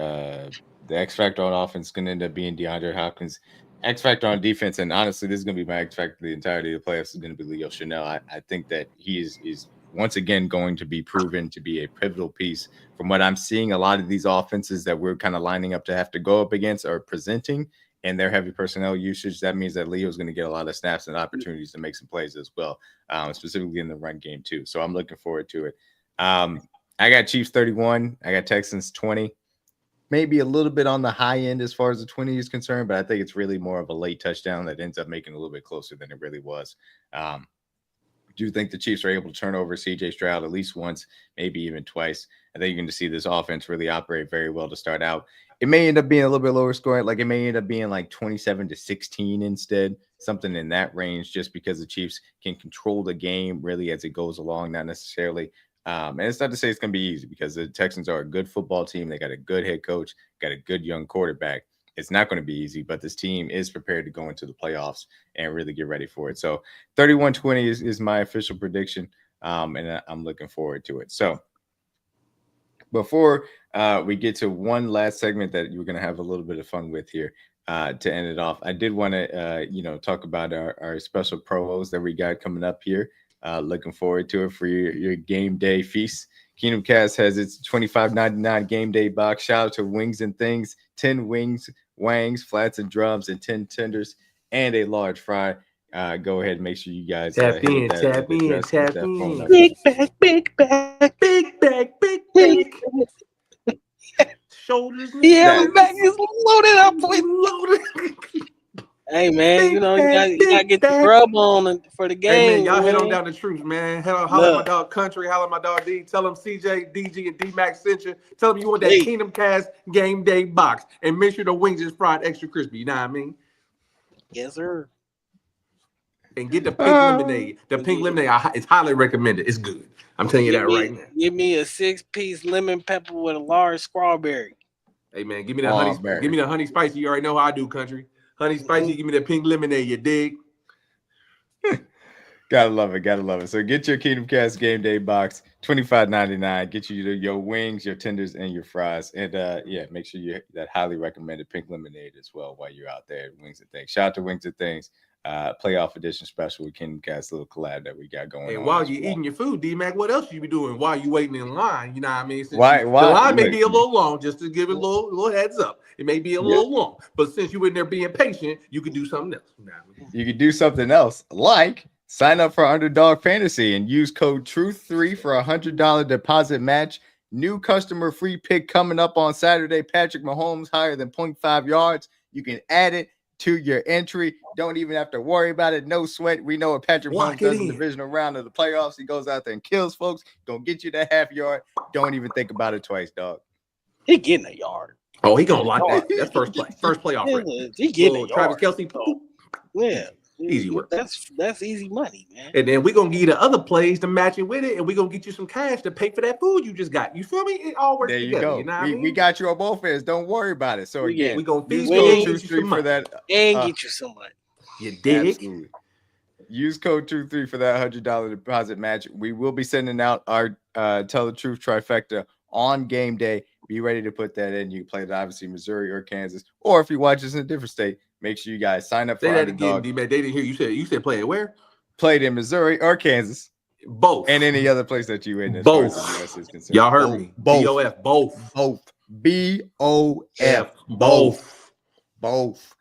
X factor on offense is going to end up being DeAndre Hopkins. X factor on defense, and honestly, this is going to be my X factor the entirety of the playoffs is going to be Leo Chanel. I think that he is once again going to be proven to be a pivotal piece. From what I'm seeing, a lot of these offenses that we're kind of lining up to have to go up against are presenting, and their heavy personnel usage. That means that Leo is going to get a lot of snaps and opportunities to make some plays as well, specifically in the run game too. So I'm looking forward to it. I got Chiefs 31. I got Texans 20. Maybe a little bit on the high end as far as the 20 is concerned, but I think it's really more of a late touchdown that ends up making it a little bit closer than it really was. Do you think the Chiefs are able to turn over CJ Stroud at least once, maybe even twice? I think you're going to see this offense really operate very well to start out. It may end up being a little bit lower scoring, like it may end up being like 27-16 instead, something in that range, just because the Chiefs can control the game really as it goes along, not necessarily. And it's not to say it's going to be easy because the Texans are a good football team. They got a good head coach, got a good young quarterback. It's not going to be easy, but this team is prepared to go into the playoffs and really get ready for it. So 31-20 is my official prediction, and I'm looking forward to it. So before we get to one last segment that you're going to have a little bit of fun with here to end it off, I did want to talk about our special pros that we got coming up here. Looking forward to it for your game day feast. Kingdom Cast has its $25.99 game day box. Shout out to Wings and Things, 10 wings, wangs, flats and drums, and 10 tenders, and a large fry. Go ahead and make sure you guys tap in. Big back. Shoulders. Yeah, the back is loaded up. Hey man, you gotta get the grub on for the game. Hey man, y'all man. head on down the troops, man. Holler at my dog Country, holler at my dog D. Tell them CJ, DG, and DMac sent you. Tell them you want that Kingdom Cast game day box, and make sure the wings is fried extra crispy. You know what I mean? Yes, sir. And get the pink lemonade. The pink lemonade is highly recommended. It's good. I'm telling you that right now. Give me a 6-piece lemon pepper with a large strawberry. Hey man, give me that honey. Give me the honey spicy. You already know how I do, Country. Honey spicy. Give me the pink lemonade. You dig? Gotta love it. So get your Kingdom Cast game day box, $25.99. Get you your wings, your tenders, and your fries. And make sure you that highly recommended pink lemonade as well while you're out there at Wings and Things. Shout out to Wings and Things. Playoff edition special with Kingdom Cast little collab that we got going on. And while you're eating your food, DMac, what else you be doing while you waiting in line? You know what I mean? Why the line may be a little long, just to give it a little heads up. It may be a little long, but since you're in there being patient, you can do something else. You know what I mean? You can do something else, like sign up for Underdog Fantasy and use code TRUTH3 for a $100 deposit match. New customer free pick coming up on Saturday. Patrick Mahomes higher than 0.5 yards. You can add it to your entry. Don't even have to worry about it. No sweat. We know what Patrick Mahomes does in the divisional round of the playoffs. He goes out there and kills folks. Gonna get you that half yard. Don't even think about it twice, dog. He getting a yard. Oh, he gonna lock that. That's first play. First playoff. He getting a Travis yard. Kelce. Yeah. Easy work. That's easy money, man. And then we're gonna give you the other plays to match it with it, and we're gonna get you some cash to pay for that food you just got. You feel me? It all works together. There you go. You know what I mean? We got you on both ends. Don't worry about it. So again, we're gonna use code TRUTH3 for that. And get you some money. You dig? Absolutely. Use code TRUTH3 for that $100 deposit match. We will be sending out our Tell the Truth trifecta on game day. Be ready to put that in. You can play it obviously Missouri or Kansas, or if you watch this in a different state, make sure you guys sign up for that Underdog. again, D-Man. They didn't hear you said play it where? Played in Missouri or Kansas. Both. And any other place that you in. Both. Y'all heard me. Both. B-O-F. Both. B-O-F. Both.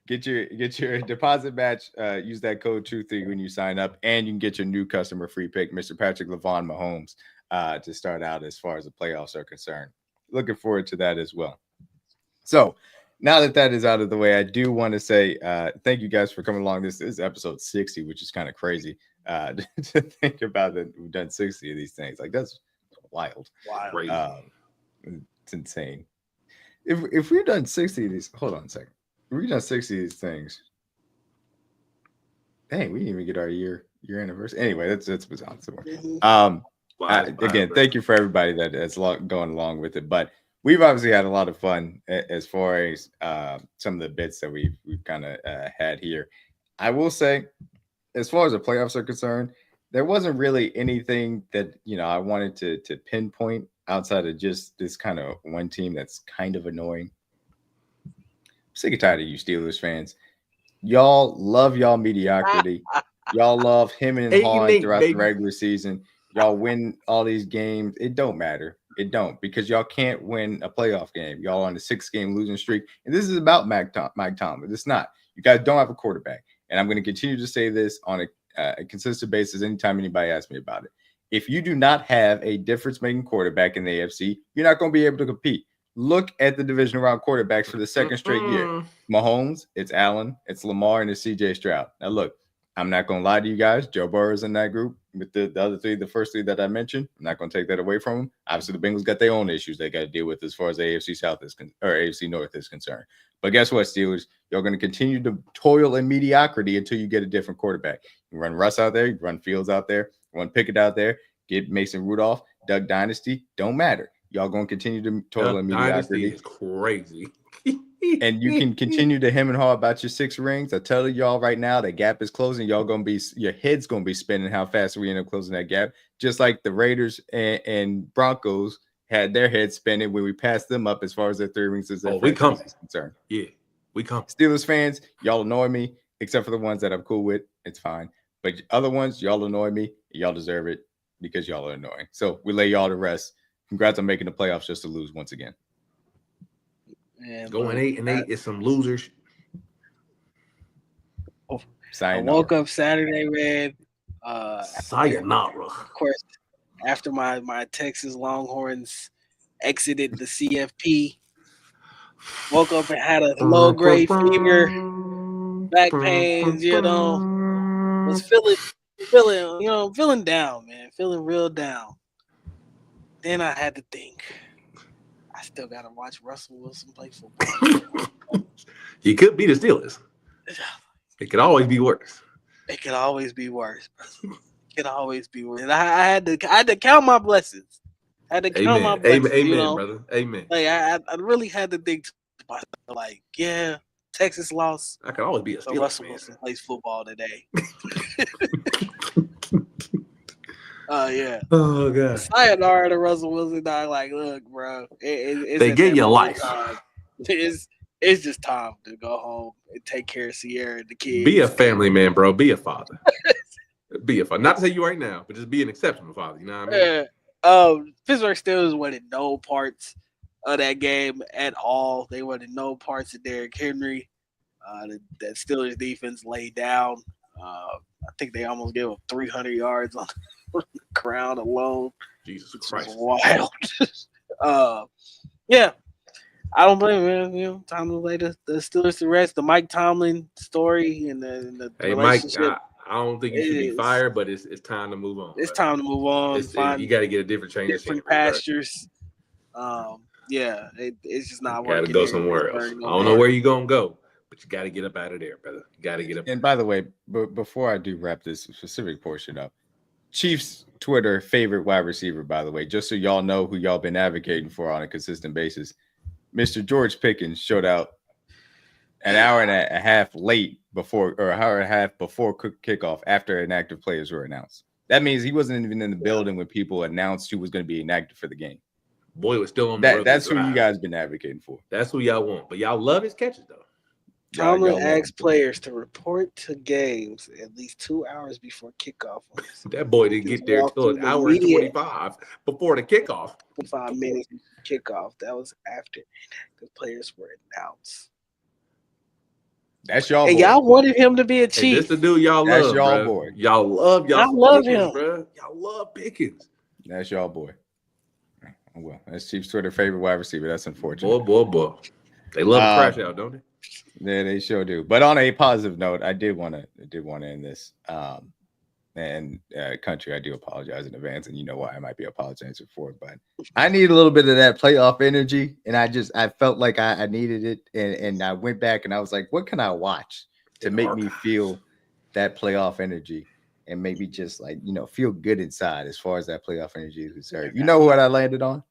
Get your deposit match. Use that code TRUTH3 when you sign up, and you can get your new customer free pick, Mr. Patrick Lavon Mahomes, to start out as far as the playoffs are concerned. Looking forward to that as well. So now that is out of the way, I do want to say thank you guys for coming along. This is episode 60, which is kind of crazy to think about that we've done 60 of these things. Like, that's wild. It's insane. If we've done 60 of these, hold on a second. If we've done 60 of these things, dang, we didn't even get our year anniversary. Anyway, that's bizarre. Again, thank you for everybody that's going along with it. But we've obviously had a lot of fun as far as some of the bits that we've kind of had here. I will say, as far as the playoffs are concerned, there wasn't really anything that I wanted to pinpoint outside of just this kind of one team that's kind of annoying. I'm sick and tired of you Steelers fans Y'all love y'all mediocrity. Y'all love him and Han throughout the regular season. Y'all win all these games. It don't matter. It don't, because y'all can't win a playoff game. Y'all on a 6-game losing streak. And this is about Mike Tomlin. It's not. You guys don't have a quarterback. And I'm going to continue to say this on a consistent basis anytime anybody asks me about it. If you do not have a difference-making quarterback in the AFC, you're not going to be able to compete. Look at the divisional round quarterbacks for the second straight year. Mahomes, it's Allen, it's Lamar, and it's CJ Stroud. Now, look, I'm not going to lie to you guys. Joe Burrow's in that group with the other three, the first three that I mentioned. I'm not going to take that away from them. Obviously, the Bengals got their own issues they got to deal with as far as the AFC South is or AFC North is concerned. But guess what, Steelers? You're going to continue to toil in mediocrity until you get a different quarterback. You run Russ out there, you run Fields out there, run Pickett out there, get Mason Rudolph, Doug Dynasty. Don't matter. Y'all going to continue to toil in mediocrity. Dynasty is crazy. And you can continue to hem and haw about your 6 rings. I tell y'all right now, that gap is closing. Y'all going to be, your head's going to be spinning how fast we end up closing that gap. Just like the Raiders and Broncos had their heads spinning when we passed them up as far as their 3 rings is concerned. Yeah, we come. Steelers fans, y'all annoy me, except for the ones that I'm cool with. It's fine. But other ones, y'all annoy me. Y'all deserve it because y'all are annoying. So we lay y'all to rest. Congrats on making the playoffs just to lose once again. Man, going 8-8 is some losers. I woke up Saturday, man. Sayonara. Of course, after my Texas Longhorns exited the CFP, woke up and had a low-grade fever, back pains, was feeling down, man, feeling real down. Then I had to think, I still got to watch Russell Wilson play football. He could be the Steelers. It could always be worse. It could always be worse, bro. It could always be worse. And I had to count my blessings. I had to count my blessings. Amen, brother. Amen. Like I really had to think to myself, like, yeah, Texas lost. I could always be a Steelers. Russell Wilson plays football today. Yeah. Oh god. Sayonara to Russell Wilson. Like, look, bro. They give you life. It's just time to go home and take care of Sierra and the kids. Be a family man, bro. Be a father. Be a father. Not to say you right now, but just be an exceptional father. You know what I mean? Pittsburgh Steelers wanted no parts of that game at all. They wanted no parts of Derrick Henry. That Steelers defense laid down. I think they almost gave up 300 yards on the ground alone. Jesus Christ. Wild. Yeah. I don't blame him, man. Time to lay the Steelers to rest. The Mike Tomlin story and the relationship. Mike, I don't think you should be fired, but it's time to move on. It's time to move on. You got to get a different change. Different pastures. Yeah, it's just not working. Got to go somewhere else. I don't know where you're going to go, but you got to get up out of there, brother. You got to get up. And by the way, before I do wrap this specific portion up, Chiefs Twitter favorite wide receiver, by the way, just so y'all know who y'all been advocating for on a consistent basis. Mr. George Pickens showed out an hour and a half late before, or an hour and a half before kickoff after inactive players were announced. That means he wasn't even in the building when people announced who was going to be inactive for the game. Boy, was still on that's who you guys been advocating for. That's who y'all want. But y'all love his catches, though. Tomlin asks players to report to games at least 2 hours before kickoff. That boy didn't get there until an hour and 25 before the kickoff. 5 minutes kickoff. That was after the players were announced. That's y'all. And y'all wanted him to be a Chief. This the dude y'all That's love. Y'all bro. boy. Y'all love y'all. I love Pickens, him, bro. Y'all love Pickens. That's y'all boy. Well, that's Chiefs Twitter favorite wide receiver. That's unfortunate. Boy. They love to crash out, don't they? Yeah, they sure do. But on a positive note, I did want to end this. Country, I do apologize in advance, and you know why I might be apologizing for it. But I need a little bit of that playoff energy, and I felt like I needed it, and I went back and I was like, what can I watch to make me feel that playoff energy and maybe just like feel good inside as far as that playoff energy is concerned. You know what I landed on?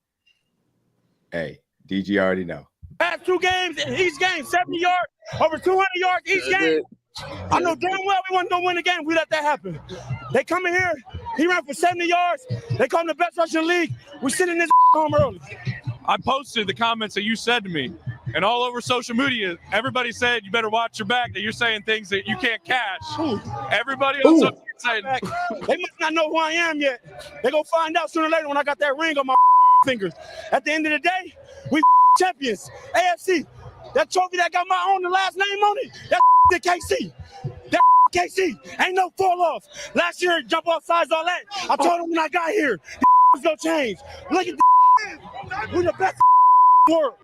Hey, DG already know. Past 2 games in each game, 70 yards, over 200 yards each game. I know damn well we wasn't going to win the game. We let that happen. They come in here. He ran for 70 yards. They call him the best rusher in the league. We sitting in this home early. I posted the comments that you said to me. And all over social media, everybody said you better watch your back, that you're saying things that you can't catch. Everybody on social media saying They must not know who I am yet. They're going to find out sooner or later when I got that ring on my fingers. At the end of the day, we champions. AFC. That trophy that got my own, the last name on it, that's the KC. That KC. Ain't no fall off. Last year, jump off sides, all that. I told them when I got here, was going to change. Look at we the best world.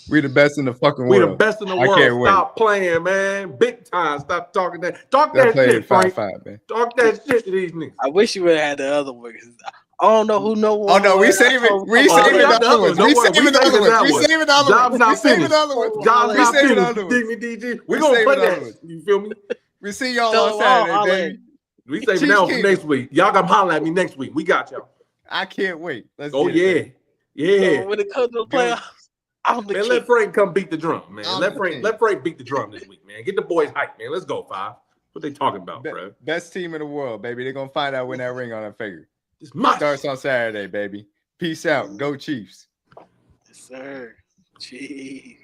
We the best in the fucking We world. the best in the I world. can't wait. Stop playing, man. Big time. Stop talking that. Talk that shit, Frank. 5-5, man. Talk that shit to these niggas. I wish you would have had the other one. I don't know who know. Oh no, we saving the other ones. We saving the other ones. We saving the other ones. Job's not We saving finished. the other ones. Job's We not saving the finished. other ones. DG. We We're gonna saving play the that. other ones. You feel me? We see y'all So, on Saturday, I'll baby. We saving that one for Kingdom. next week. Y'all got to holler at me next week. We got y'all. I can't wait. Let's Oh get it, yeah, man. yeah. So when it comes to the playoffs, I'm the Man, king. let Frank come beat the drum, man. I'm Let the Frank beat the drum this week, man. Get the boys hyped, man. Let's go, 5. What they talking about, bro? Best team in the world, baby. They're gonna find out when that ring on their finger. It's my Starts on Saturday, baby. Peace out. Go Chiefs. Yes, sir. Jeez.